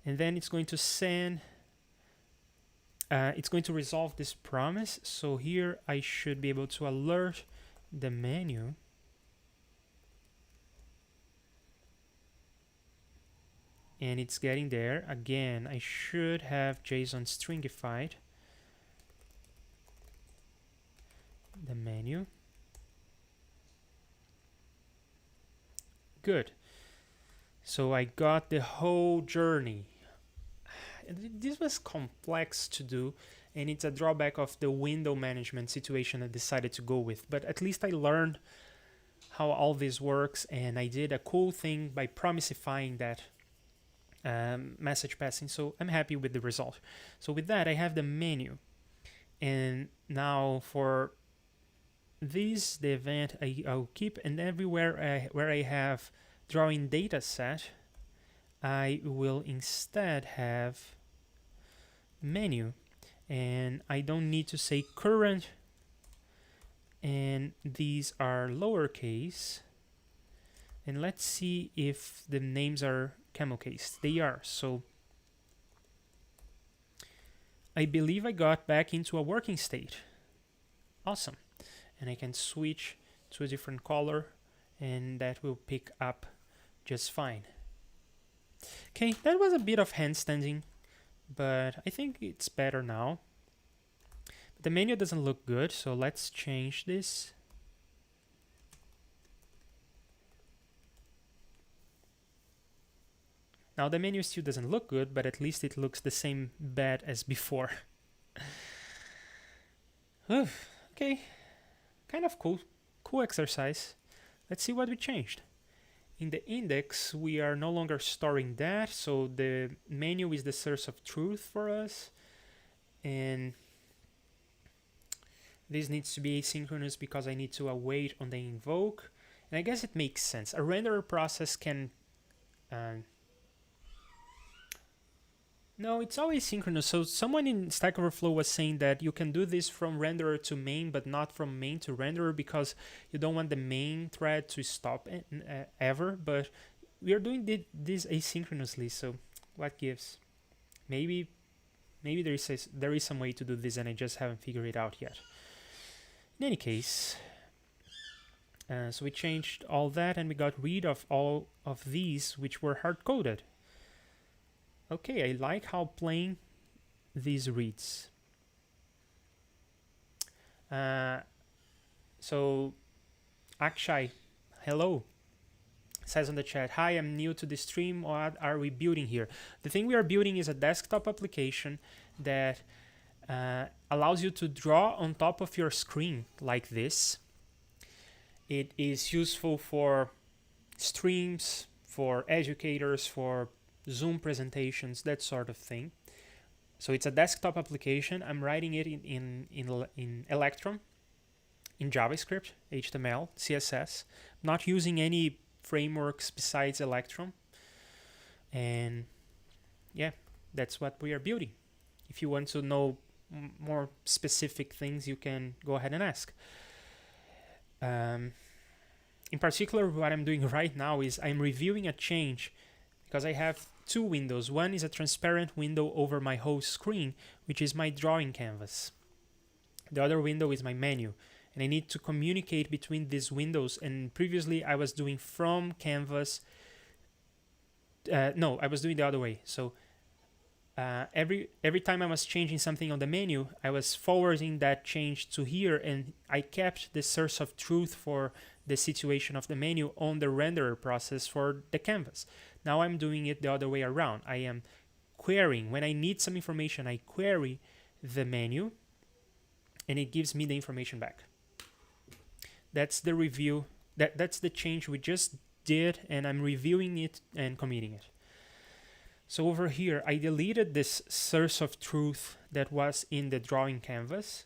And then it's going to send, it's going to resolve this promise. So here I should be able to alert the menu. And it's getting there. Again, I should have JSON stringified the menu. Good. So I got the whole journey. This was complex to do, and it's a drawback of the window management situation I decided to go with. But at least I learned how all this works, and I did a cool thing by promisifying that message passing. So I'm happy with the result. So with that, I have the menu. And now for this, the event I'll keep, and everywhere where I have drawing data set, I will instead have menu, and I don't need to say current, and these are lowercase, and let's see if the names are camel case. They are. So I believe I got back into a working state. Awesome. And I can switch to a different color, and that will pick up just fine. Okay, that was a bit of handstanding, but I think it's better now. The menu doesn't look good, so let's change this. Now the menu still doesn't look good, but at least it looks the same bad as before. Okay, kind of cool exercise. Let's see what we changed. In the index, we are no longer storing that, so the menu is the source of truth for us. And this needs to be asynchronous because I need to await on the invoke. And I guess it makes sense. A renderer process can No, it's always synchronous. So someone in Stack Overflow was saying that you can do this from renderer to main, but not from main to renderer because you don't want the main thread to stop ever. But we are doing this asynchronously, so what gives? Maybe there is some way to do this, and I just haven't figured it out yet. In any case, so we changed all that, and we got rid of all of these which were hard coded. Okay, I like how plain this reads. So Akshay, hello, says on the chat, hi, I'm new to the stream. What are we building here? The thing we are building is a desktop application that allows you to draw on top of your screen like this. It is useful for streams, for educators, for Zoom presentations, that sort of thing. So it's a desktop application. I'm writing it in Electron, in JavaScript, HTML, CSS. I'm not using any frameworks besides Electron. And yeah, that's what we are building. If you want to know more specific things, you can go ahead and ask. In particular, what I'm doing right now is I'm reviewing a change because I have two windows. One is a transparent window over my whole screen, which is my drawing canvas. The other window is my menu, and I need to communicate between these windows. And previously I was doing from canvas. No, I was doing the other way. So every time I was changing something on the menu, I was forwarding that change to here, and I kept the source of truth for the situation of the menu on the renderer process for the canvas. Now I'm doing it the other way around. I am querying. When I need some information, I query the menu, and it gives me the information back. That's the review. That's the change we just did, and I'm reviewing it and committing it. So over here, I deleted this source of truth that was in the drawing canvas.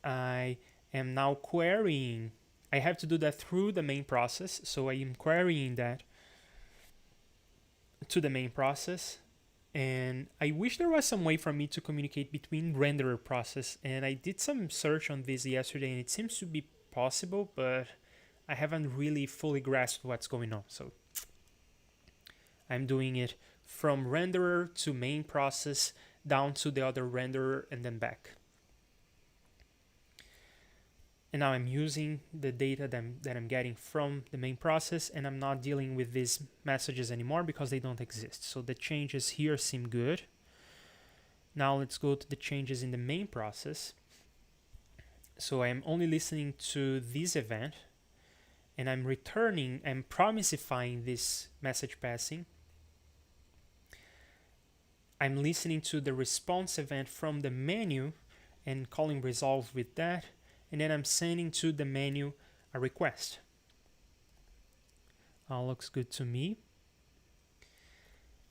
I am now querying. I have to do that through the main process, so I am querying that to the main process. And I wish there was some way for me to communicate between renderer process, and I did some search on this yesterday, and it seems to be possible, but I haven't really fully grasped what's going on. So I'm doing it from renderer to main process down to the other renderer and then back. And now I'm using the data that I'm getting from the main process, and I'm not dealing with these messages anymore because they don't exist. So the changes here seem good. Now let's go to the changes in the main process. So I'm only listening to this event, and I'm promisifying this message passing. I'm listening to the response event from the menu and calling resolve with that. And then I'm sending to the menu a request. All looks good to me.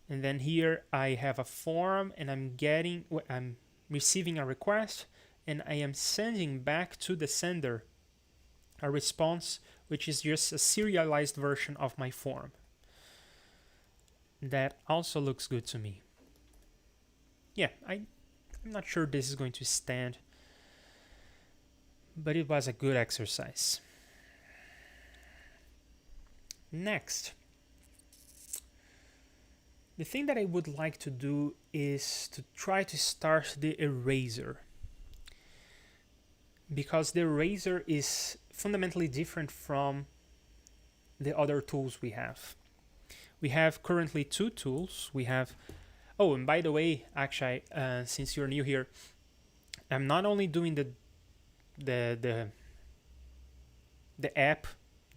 And then here I have a form, and I'm receiving a request, and I am sending back to the sender a response, which is just a serialized version of my form. That also looks good to me. Yeah, I'm not sure this is going to stand, but it was a good exercise. Next, the thing that I would like to do is to try to start the eraser, because the eraser is fundamentally different from the other tools we have. We have currently two tools. We have, oh, and by the way, Akshay, since you're new here, I'm not only doing the app,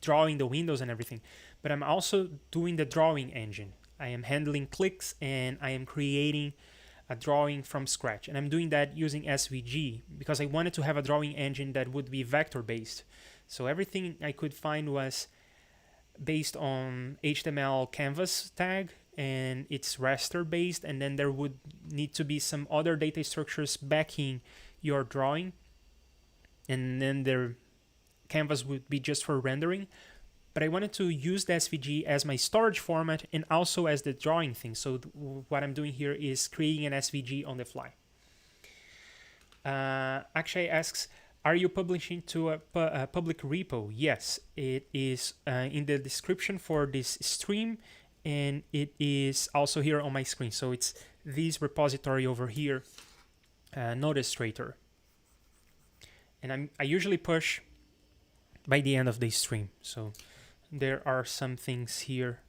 drawing the windows and everything, but I'm also doing the drawing engine. I am handling clicks, and I am creating a drawing from scratch, and I'm doing that using SVG because I wanted to have a drawing engine that would be vector based. So everything I could find was based on HTML canvas tag, and it's raster based, and then there would need to be some other data structures backing your drawing, and then their canvas would be just for rendering. but I wanted to use the SVG as my storage format and also as the drawing thing. So what I'm doing here is creating an SVG on the fly. Akshay asks, are you publishing to a public repo? Yes, it is in the description for this stream, and it is also here on my screen. So it's this repository over here, Notestrator. And I usually push by the end of the stream. So there are some things here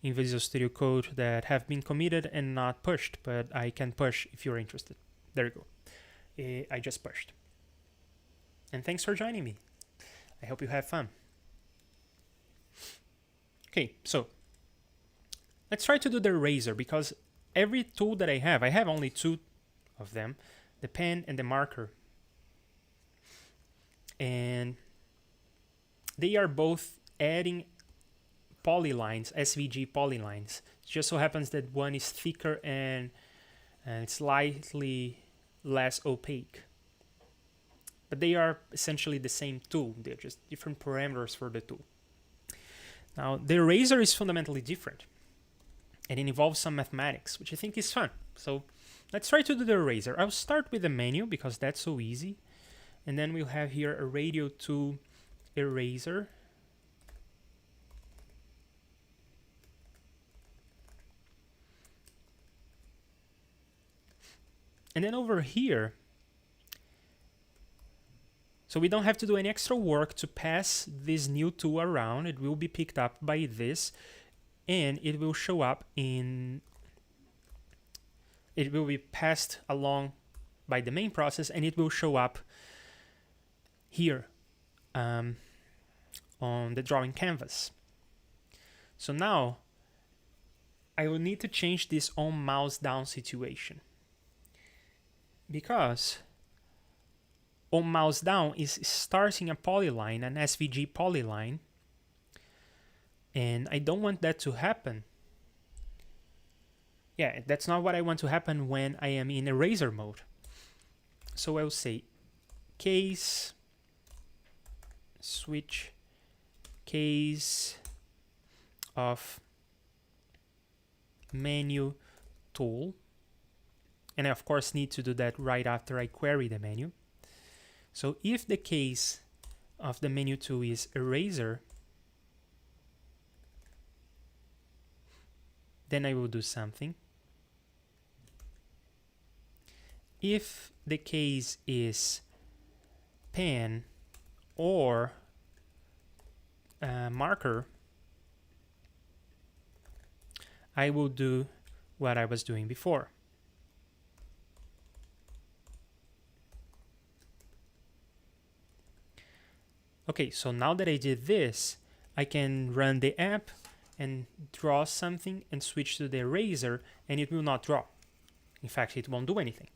in Visual Studio Code that have been committed and not pushed, but I can push if you're interested. There you go. I just pushed. And thanks for joining me. I hope you have fun. Okay, so let's try to do the eraser, because every tool that I have only two of them, the pen and the marker. And they are both adding polylines, SVG polylines. It just so happens that one is thicker and slightly less opaque. But they are essentially the same tool. They're just different parameters for the tool. Now, the eraser is fundamentally different, and it involves some mathematics, which I think is fun. So let's try to do the eraser. I'll start with the menu because that's so easy. And then we'll have here a radio to eraser. And then over here, so we don't have to do any extra work to pass this new tool around. It will be picked up by this, and it will show up in, it will be passed along by the main process, and it will show up here on the drawing canvas. So now I will need to change this on mouse down situation, because on mouse down is starting a polyline, an SVG polyline, and I don't want that to happen. Yeah, that's not what I want to happen when I am in eraser mode. So I'll say case switch case of menu tool, and I of course need to do that right after I query the menu. So if the case of the menu tool is eraser, then I will do something. If the case is pen or marker, I will do what I was doing before. Okay, so now that I did this, I can run the app and draw something and switch to the eraser, and it will not draw. In fact, it won't do anything.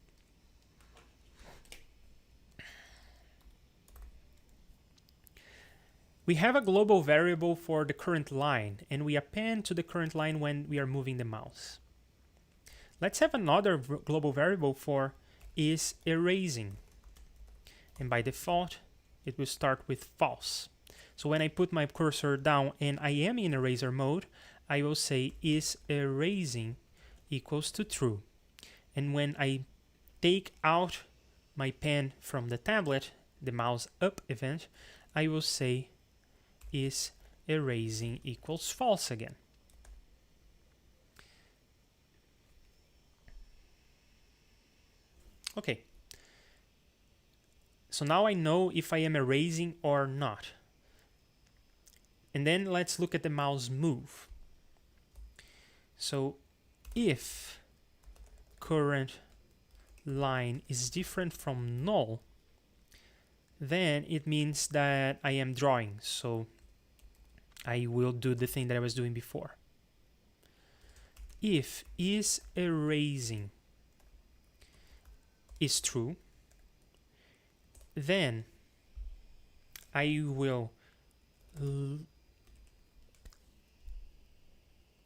We have a global variable for the current line, and we append to the current line when we are moving the mouse. Let's have another global variable for is erasing, and by default it will start with false. So when I put my cursor down and I am in eraser mode, I will say is erasing equals to true. And when I take out my pen from the tablet, the mouse up event, I will say is erasing equals false again. Okay. So now I know if I am erasing or not. And then let's look at the mouse move. So if current line is different from null, then it means that I am drawing. So I will do the thing that I was doing before. If is erasing is true, then I will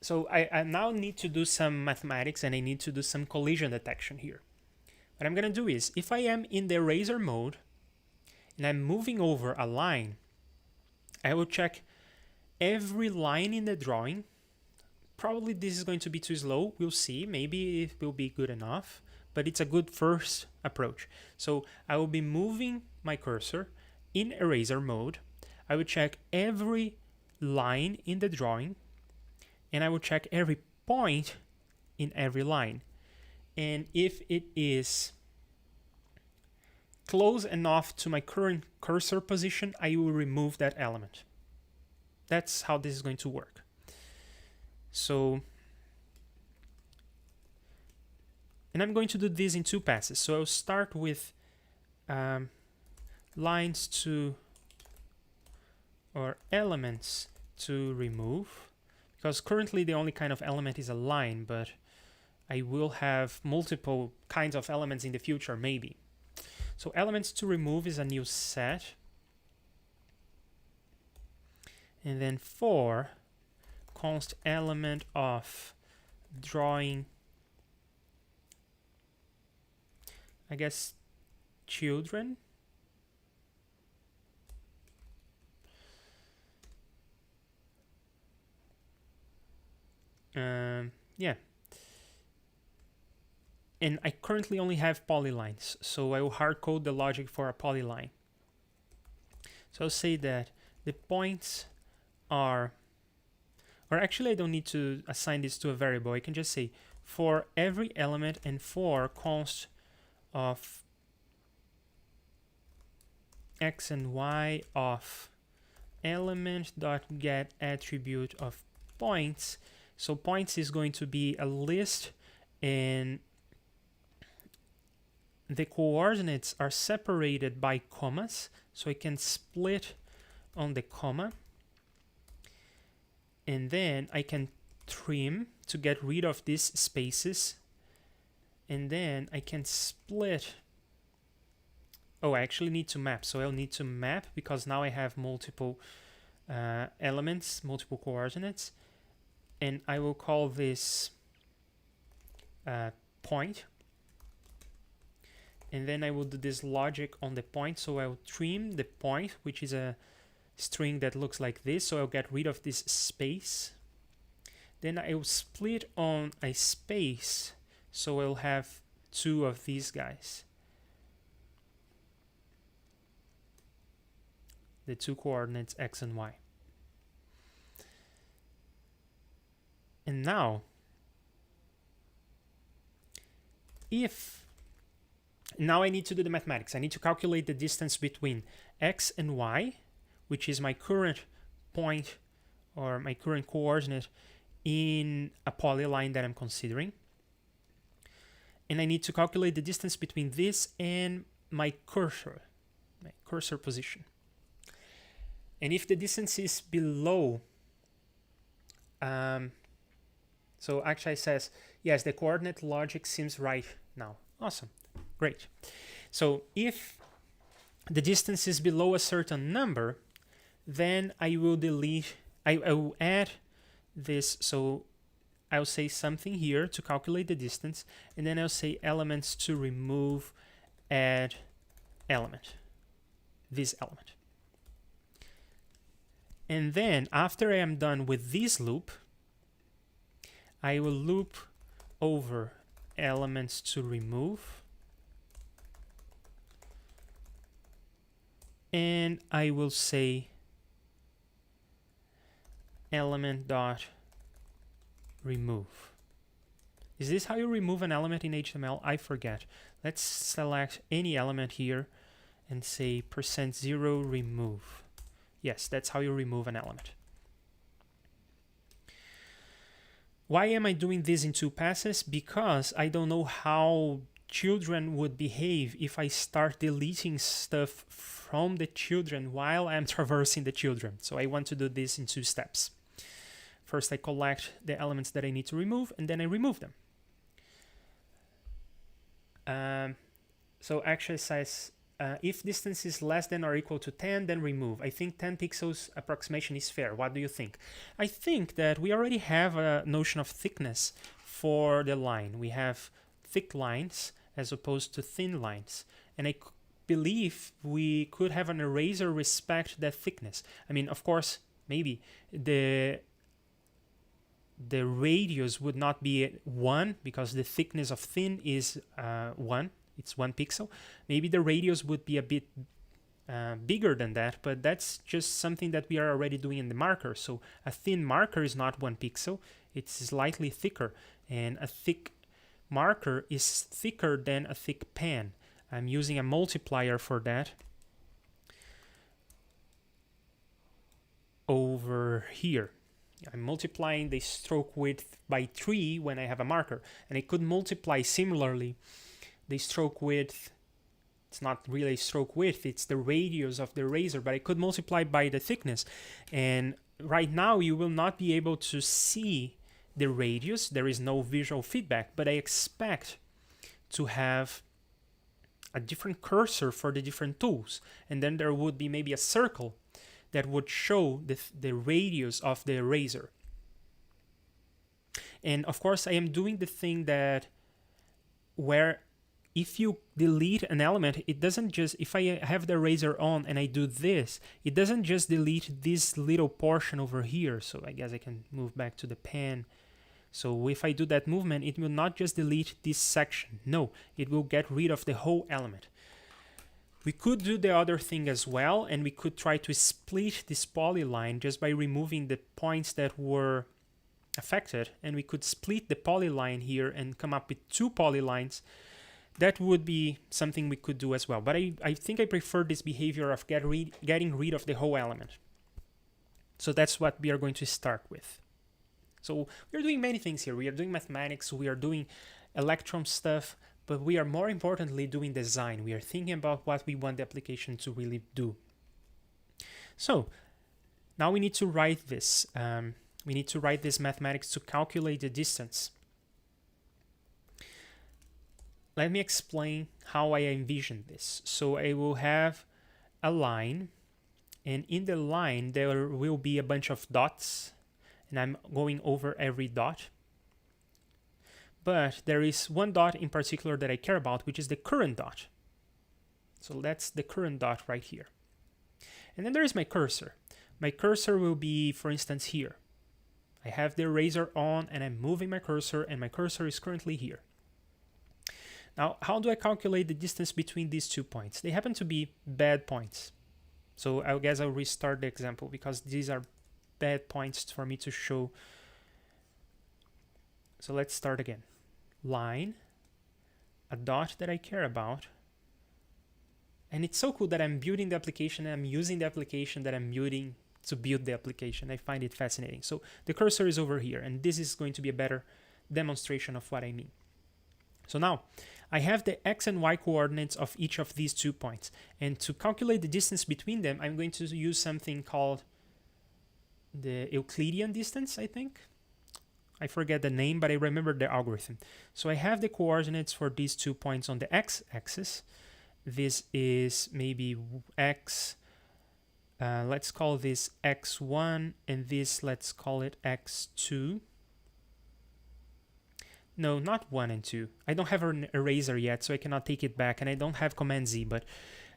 so I now need to do some mathematics, and I need to do some collision detection here. What I'm gonna do is, if I am in the eraser mode and I'm moving over a line, I will check every line in the drawing. Probably this is going to be too slow. We'll see. Maybe it will be good enough, but it's a good first approach. So I will be moving my cursor in eraser mode. I will check every line in the drawing, and I will check every point in every line. And if it is close enough to my current cursor position, I will remove that element. That's how this is going to work. So, and I'm going to do this in 2 passes. So I'll start with lines to, or elements to remove, because currently the only kind of element is a line, but I will have multiple kinds of elements in the future, maybe. So elements to remove is a new set. And then for const element of drawing, I guess, children. Yeah. And I currently only have polylines, so I will hardcode the logic for a polyline. So I'll say that the points are, or actually I don't need to assign this to a variable. I can just say for every element and for const of x and y of element dot get attribute of points. So points is going to be a list, and the coordinates are separated by commas, so I can split on the comma, and then I can trim to get rid of these spaces, and then I can split. Oh, I actually need to map, so I'll need to map because now I have multiple elements, multiple coordinates, and I will call this point. And then I will do this logic on the point, so I'll trim the point, which is a string that looks like this, so I'll get rid of this space. Then I will split on a space, so I'll have 2 of these guys. The 2 coordinates x and y. And now, now I need to do the mathematics. I need to calculate the distance between x and y, which is my current point or my current coordinate in a polyline that I'm considering. And I need to calculate the distance between this and my cursor position. And if the distance is below, so actually it says, yes, the coordinate logic seems right now. Awesome. Great. So if the distance is below a certain number, then I will delete, I will add this. So I'll say something here to calculate the distance, and then I'll say elements to remove, add element, this element. And then after I am done with this loop, I will loop over elements to remove, and I will say element dot remove. Is this how you remove an element in HTML? I forget. Let's select any element here and say %0 remove. Yes, that's how you remove an element. Why am I doing this in 2 passes? Because I don't know how children would behave if I start deleting stuff from the children while I'm traversing the children. So I want to do this in 2 steps. First, I collect the elements that I need to remove, and then I remove them. So actually it says, if distance is less than or equal to 10, then remove. I think 10 pixels approximation is fair. What do you think? I think that we already have a notion of thickness for the line. We have thick lines as opposed to thin lines. And I believe we could have an eraser respect that thickness. I mean, of course, maybe the radius would not be 1 because the thickness of thin is 1. It's 1 pixel. Maybe the radius would be a bit bigger than that, but that's just something that we are already doing in the marker. So a thin marker is not 1 pixel, it's slightly thicker, and a thick marker is thicker than a thick pen. I'm using a multiplier for that over here. I'm multiplying the stroke width by 3 when I have a marker, and I could multiply similarly the stroke width. It's not really stroke width, it's the radius of the eraser, but I could multiply by the thickness. And right now you will not be able to see the radius, there is no visual feedback, but I expect to have a different cursor for the different tools. And then there would be maybe a circle that would show the radius of the eraser. And of course I am doing the thing that where if you delete an element, it doesn't just, if I have the eraser on and I do this, it doesn't just delete this little portion over here. So I guess I can move back to the pen. So if I do that movement, it will not just delete this section. No, it will get rid of the whole element. We could do the other thing as well, and we could try to split this polyline just by removing the points that were affected, and we could split the polyline here and come up with 2 polylines. That would be something we could do as well. But I think I prefer this behavior of getting rid of the whole element. So that's what we are going to start with. So we're doing many things here. We are doing mathematics, we are doing electron stuff, but we are more importantly doing design. We are thinking about what we want the application to really do. So now we need to write this. We need to write this mathematics to calculate the distance. Let me explain how I envision this. So I will have a line, and in the line there will be a bunch of dots, and I'm going over every dot. But there is one dot in particular that I care about, which is the current dot. So that's the current dot right here. And then there is my cursor. My cursor will be, for instance, here. I have the eraser on and I'm moving my cursor, and my cursor is currently here. Now, how do I calculate the distance between these 2 points? They happen to be bad points. So I guess I'll restart the example because these are bad points for me to show. So let's start again. Line, a dot that I care about. And it's so cool that I'm building the application and I'm using the application that I'm building to build the application. I find it fascinating. So the cursor is over here, and this is going to be a better demonstration of what I mean. So now I have the x and y coordinates of each of these 2 points. And to calculate the distance between them, I'm going to use something called the Euclidean Distance, I think. I forget the name, but I remember the algorithm. So I have the coordinates for these 2 points on the x-axis. This is maybe x, let's call this x1, and this, let's call it x2. No, not 1 and 2. I don't have an eraser yet, so I cannot take it back, and I don't have Command Z, but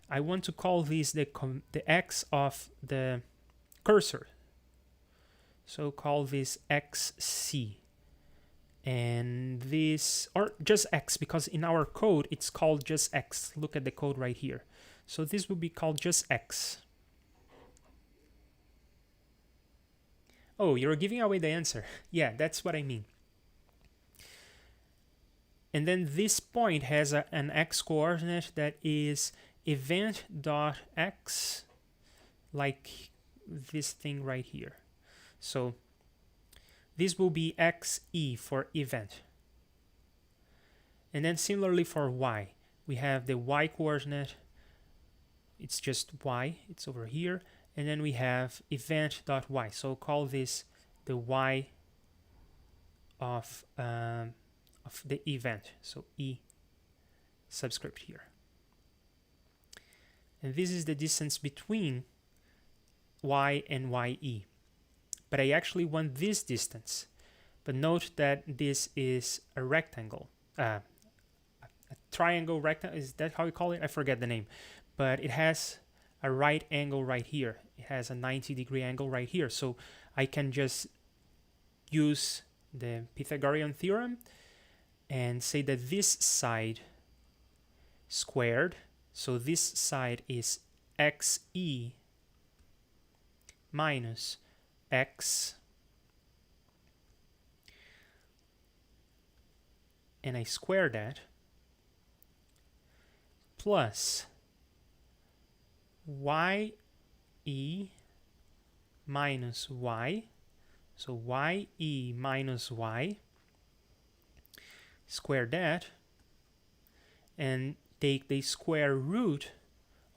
I want to call this the x of the cursor. So call this xc. And this, or just x, because in our code it's called just x. Look at the code right here. So this will be called just x. Oh, you're giving away the answer. Yeah, that's what I mean. And then this point has an x coordinate that is event.x, like this thing right here. So this will be xe for event. And then similarly for y, we have the y coordinate, it's just y, it's over here. And then we have event.y, so call this the y of the event, so e subscript here. And this is the distance between y and ye. But I actually want this distance. But note that this is a rectangle, a triangle rectangle. Is that how you call it? I forget the name. But it has a right angle right here. it has a 90-degree angle right here. So I can just use the Pythagorean Theorem and say that this side squared, so this side is xe minus x, and I square that, plus ye minus y, so ye minus y, square that, and take the square root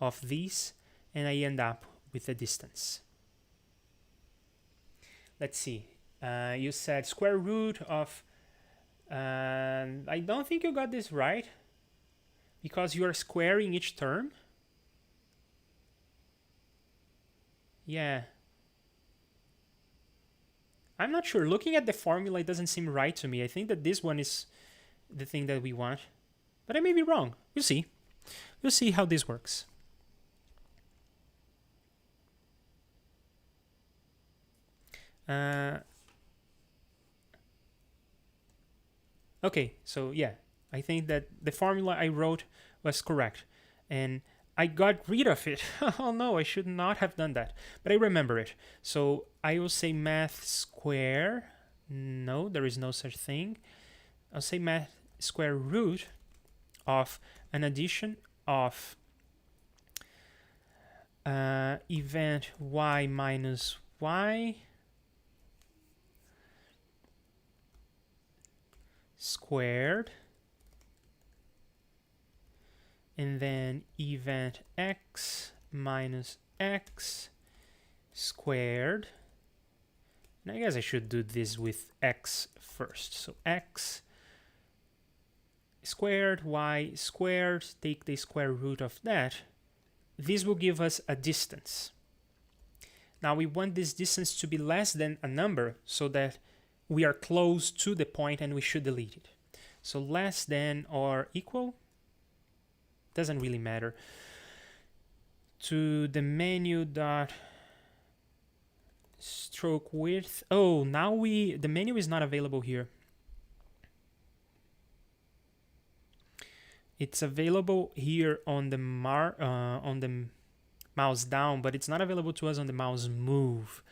of these, and I end up with the distance. Let's see. You said square root of... I don't think you got this right, because you are squaring each term. Yeah. I'm not sure. Looking at the formula, it doesn't seem right to me. I think that this one is the thing that we want. But I may be wrong. We'll see. We'll see how this works. Okay, so yeah, I think that the formula I wrote was correct. And I got rid of it. Oh no, I should not have done that. But I remember it. So I will say math square. No, there is no such thing. I'll say math square root of an addition of event y minus y squared, and then event x minus x squared. And I guess I should do this with x first. So x squared, y squared, take the square root of that. This will give us a distance. Now we want this distance to be less than a number so that we are close to the point and we should delete it. So less than or equal, doesn't really matter. To the menu dot stroke width. Oh, now the menu is not available here. It's available here on the mouse down, but it's not available to us on the mouse move,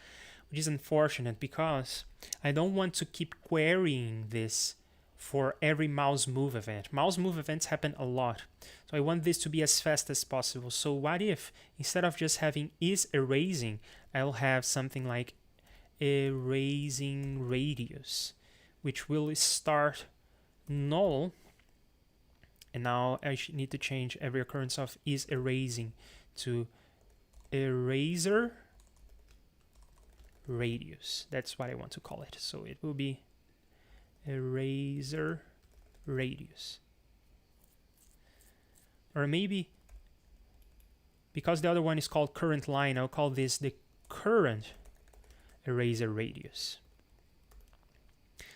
which is unfortunate because I don't want to keep querying this for every mouse move event. Mouse move events happen a lot, so I want this to be as fast as possible. So what if instead of just having is erasing, I'll have something like erasing radius, which will start null. And now I need to change every occurrence of is erasing to eraser radius. That's what I want to call it. So it will be eraser radius. Or maybe, because the other one is called current line, I'll call this the current eraser radius.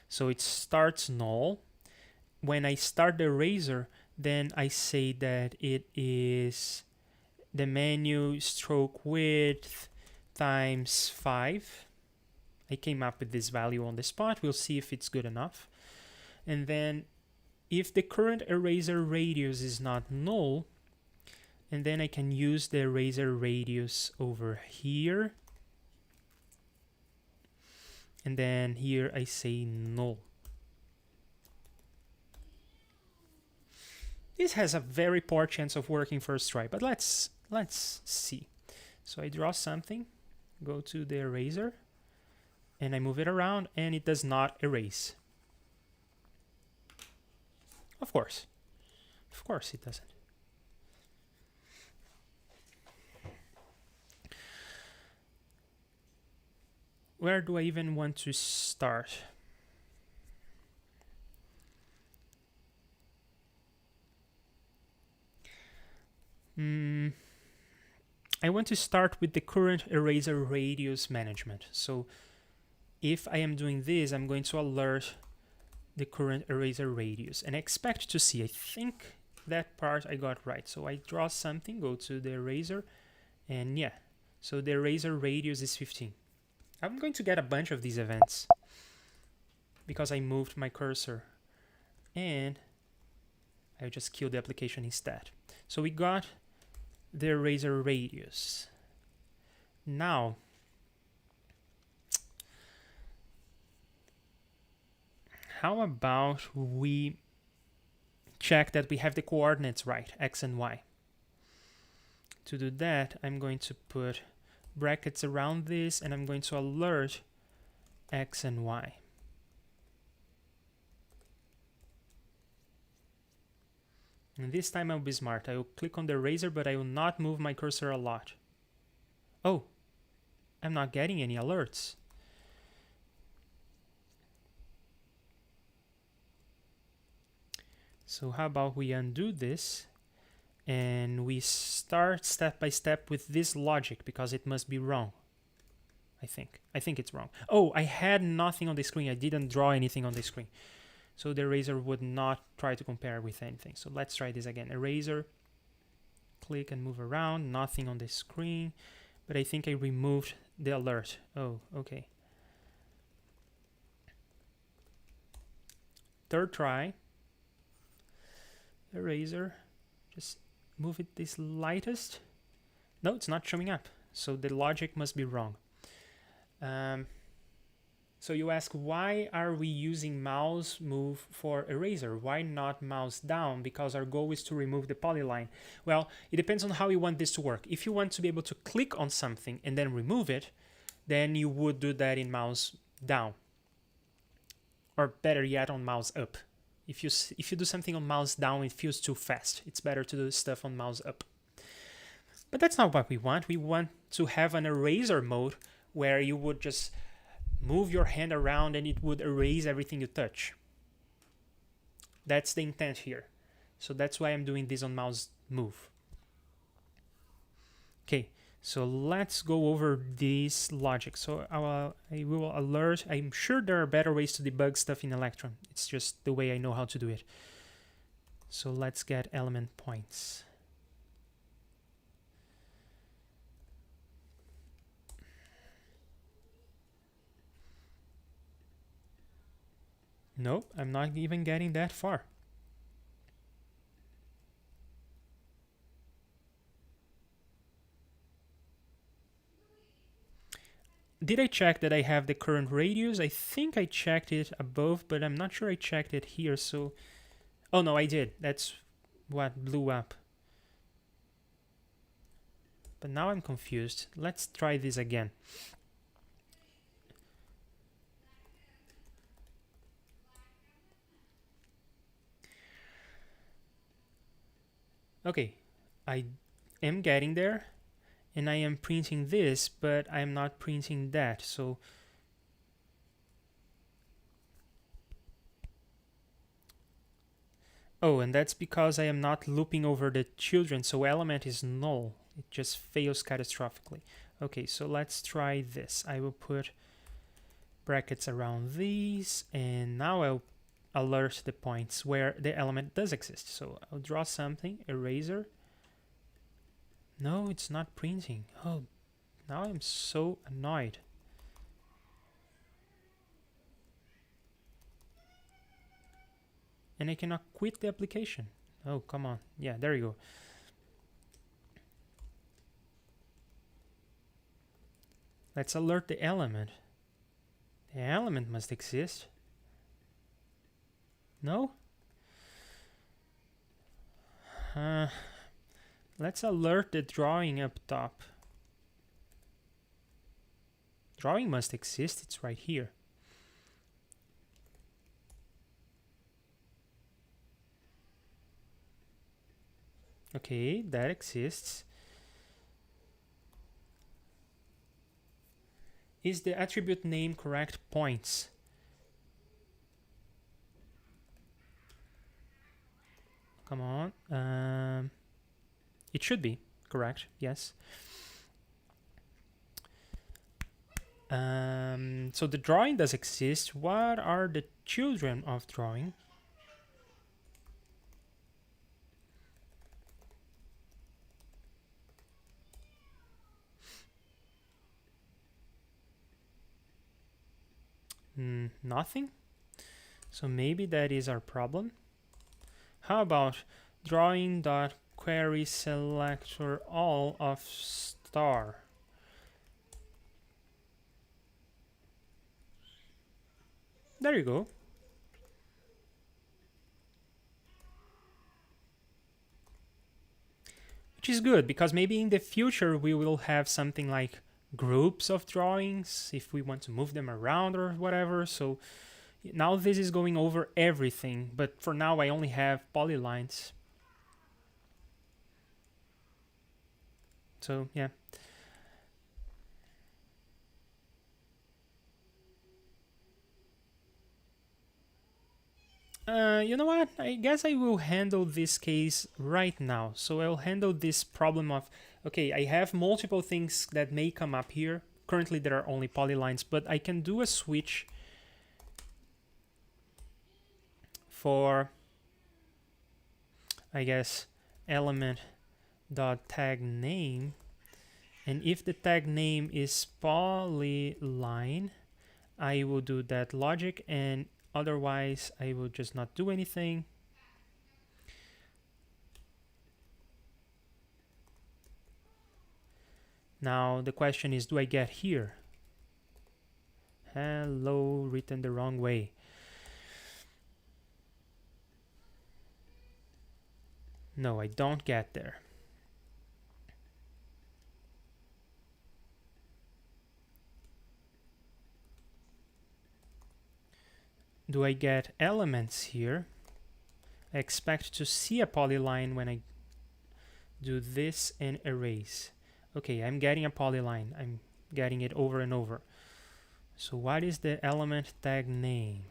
So it starts null. When I start the eraser, then I say that it is the menu stroke width times 5. I came up with this value on the spot. We'll see if it's good enough. And then if the current eraser radius is not null, and then I can use the eraser radius over here. And then here I say null. This has a very poor chance of working first try, but let's see. So I draw something, go to the eraser, and I move it around, and it does not erase. Of course it doesn't. Where do I even want to start? I want to start with the current eraser radius management. So if I am doing this, I'm going to alert the current eraser radius and expect to see. I think that part I got right. So I draw something, go to the eraser, and yeah. So the eraser radius is 15. I'm going to get a bunch of these events because I moved my cursor, and I just killed the application instead. So we got the eraser radius. Now, how about we check that we have the coordinates right, x and y? To do that, I'm going to put brackets around this, and I'm going to alert x and y. And this time I'll be smart. I will click on the eraser, but I will not move my cursor a lot. Oh, I'm not getting any alerts. So how about we undo this and we start step by step with this logic, because it must be wrong. I think it's wrong. Oh, I had nothing on the screen. I didn't draw anything on the screen. So the eraser would not try to compare with anything. So let's try this again. Eraser, click and move around, nothing on the screen, but I think I removed the alert. Oh, okay. Third try. Eraser, just move it the slightest. No, it's not showing up. So the logic must be wrong. So you ask, why are we using mouse move for eraser? Why not mouse down? Because our goal is to remove the polyline. Well, it depends on how you want this to work. If you want to be able to click on something and then remove it, then you would do that in mouse down. Or better yet, on mouse up. If you do something on mouse down, it feels too fast. It's better to do stuff on mouse up. But that's not what we want. We want to have an eraser mode where you would just move your hand around and it would erase everything you touch. That's the intent here. So that's why I'm doing this on mouse move. Okay, so let's go over this logic. So I will alert. I'm sure there are better ways to debug stuff in Electron. It's just the way I know how to do it. So let's get element points. Nope, I'm not even getting that far. Did I check that I have the current radius? I think I checked it above, but I'm not sure I checked it here. So, oh no, I did. That's what blew up. But now I'm confused. Let's try this again. Okay, I am getting there, and I am printing this, but I'm not printing that. So oh, and that's because I am not looping over the children, so element is null. It just fails catastrophically. Okay, so let's try this. I will put brackets around these, and now I'll alert the points where the element does exist. So I'll draw something, eraser. No, it's not printing. Oh, now I'm so annoyed. And I cannot quit the application. Oh, come on. Yeah, there you go. Let's alert the element. The element must exist. No? Let's alert the drawing up top. Drawing must exist. It's right here. Okay, that exists. Is the attribute name correct? Points. Come on. It should be correct. Yes. So the drawing does exist. What are the children of drawing? Nothing. So maybe that is our problem. How about drawing.query selector all of star? There you go. Which is good, because maybe in the future we will have something like groups of drawings if we want to move them around or whatever. So now this is going over everything, but for now I only have polylines. So yeah. You know what? I guess I will handle this case right now. So I'll handle this problem of, okay, I have multiple things that may come up here. Currently there are only polylines, but I can do a switch for, I guess, element dot tag name. And if the tag name is polyline, I will do that logic, and otherwise I will just not do anything. Now the question is, do I get here? Hello, written the wrong way. No, I don't get there. Do I get elements here? I expect to see a polyline when I do this and erase. Okay, I'm getting a polyline. I'm getting it over and over. So what is the element tag name?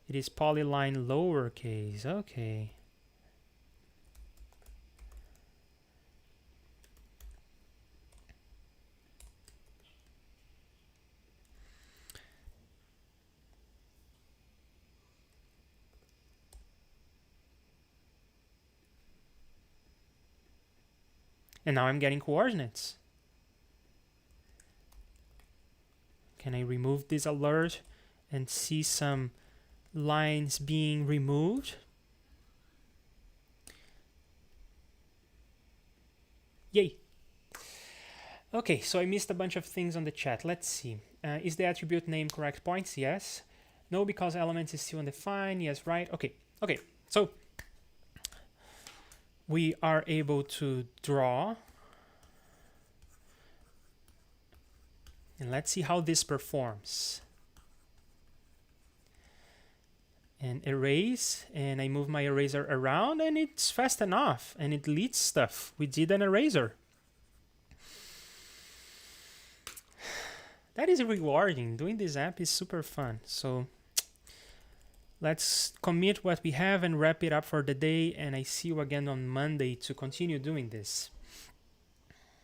It is polyline lowercase. Okay. And now I'm getting coordinates. Can I remove this alert and see some lines being removed? Yay! Okay, so I missed a bunch of things on the chat. Let's see. Is the attribute name correct points? Yes. No, because elements is still undefined. Yes, right. Okay. Okay. So we are able to draw. And let's see how this performs. And erase, and I move my eraser around, and it's fast enough, and it deletes stuff. We did an eraser. That is rewarding. Doing this app is super fun. So let's commit what we have and wrap it up for the day, and I see you again on Monday to continue doing this.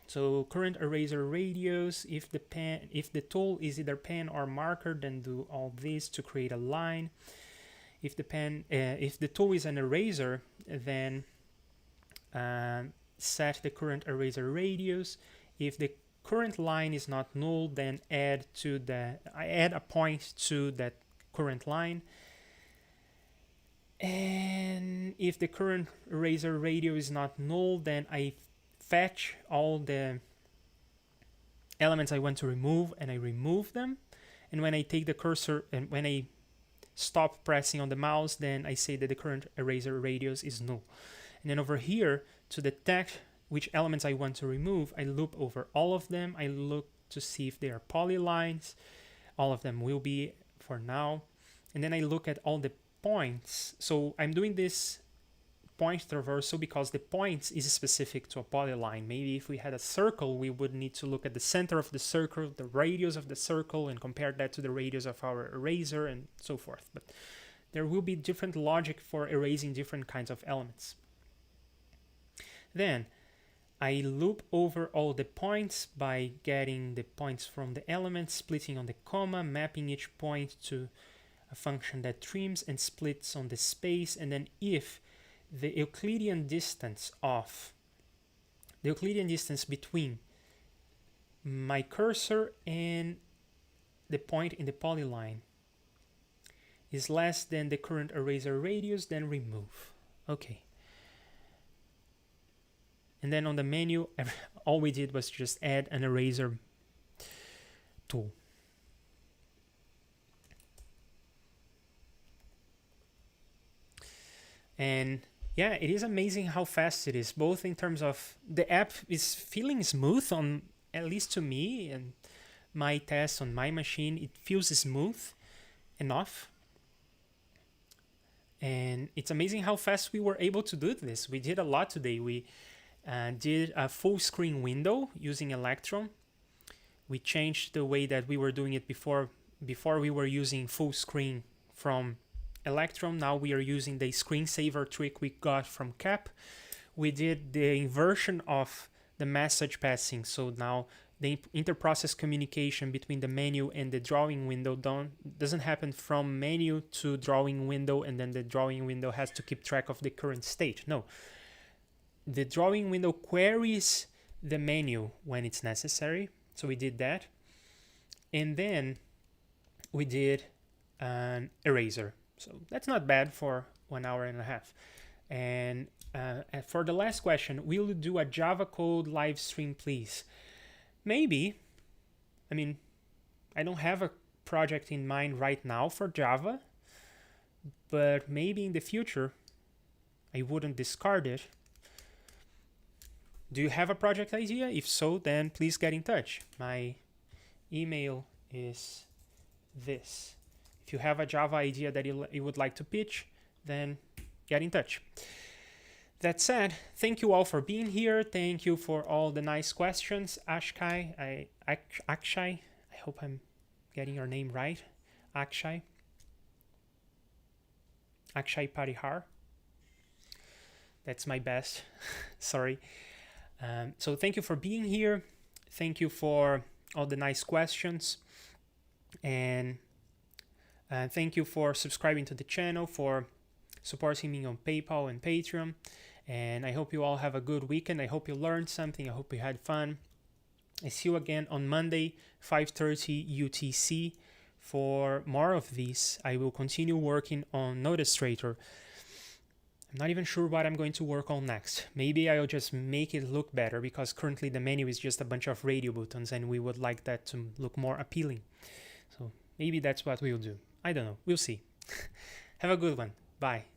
So current eraser radius, if the tool is either pen or marker, then do all this to create a line. If the tool is an eraser, then set the current eraser radius. If the current line is not null, then add a point to that current line. And if the current eraser radius is not null, then I fetch all the elements I want to remove, and I remove them. And when I take the cursor, and when I stop pressing on the mouse, then I say that the current eraser radius is null. And then over here, to detect which elements I want to remove, I loop over all of them. I look to see if they are polylines. All of them will be for now. And then I look at all the points. So I'm doing this point traversal because the points is specific to a polyline. Maybe if we had a circle, we would need to look at the center of the circle, the radius of the circle, and compare that to the radius of our eraser and so forth. But there will be different logic for erasing different kinds of elements. Then I loop over all the points by getting the points from the element, splitting on the comma, mapping each point to a function that trims and splits on the space. And then if the Euclidean distance between my cursor and the point in the polyline is less than the current eraser radius, then remove. Okay. And then on the menu, all we did was just add an eraser tool. And yeah, it is amazing how fast it is, both in terms of the app is feeling smooth on, at least to me, and my test on my machine, it feels smooth enough. And it's amazing how fast we were able to do this. We did a lot today. We did a full screen window using Electron. We changed the way that we were doing it before. Before we were using full screen from Electron. Now we are using the screensaver trick we got from Cap. We did the inversion of the message passing. So now the inter-process communication between the menu and the drawing window doesn't happen from menu to drawing window, and then the drawing window has to keep track of the current state. No. The drawing window queries the menu when it's necessary. So we did that. And then we did an eraser. So that's not bad for 1 hour and a half. And for the last question, will you do a Java code live stream, please? Maybe. I mean, I don't have a project in mind right now for Java, but maybe in the future, I wouldn't discard it. Do you have a project idea? If so, then please get in touch. My email is this. If you have a Java idea that you would like to pitch, then get in touch. That said, thank you all for being here. Thank you for all the nice questions. Akshay, I hope I'm getting your name right. Akshay Parihar. That's my best. Sorry. So thank you for being here. Thank you for all the nice questions. And thank you for subscribing to the channel, for supporting me on PayPal and Patreon. And I hope you all have a good weekend. I hope you learned something. I hope you had fun. I see you again on Monday, 5:30 UTC for more of these. I will continue working on Notestrator. I'm not even sure what I'm going to work on next. Maybe I'll just make it look better, because currently the menu is just a bunch of radio buttons and we would like that to look more appealing. So maybe that's what we'll do. I don't know. We'll see. Have a good one. Bye.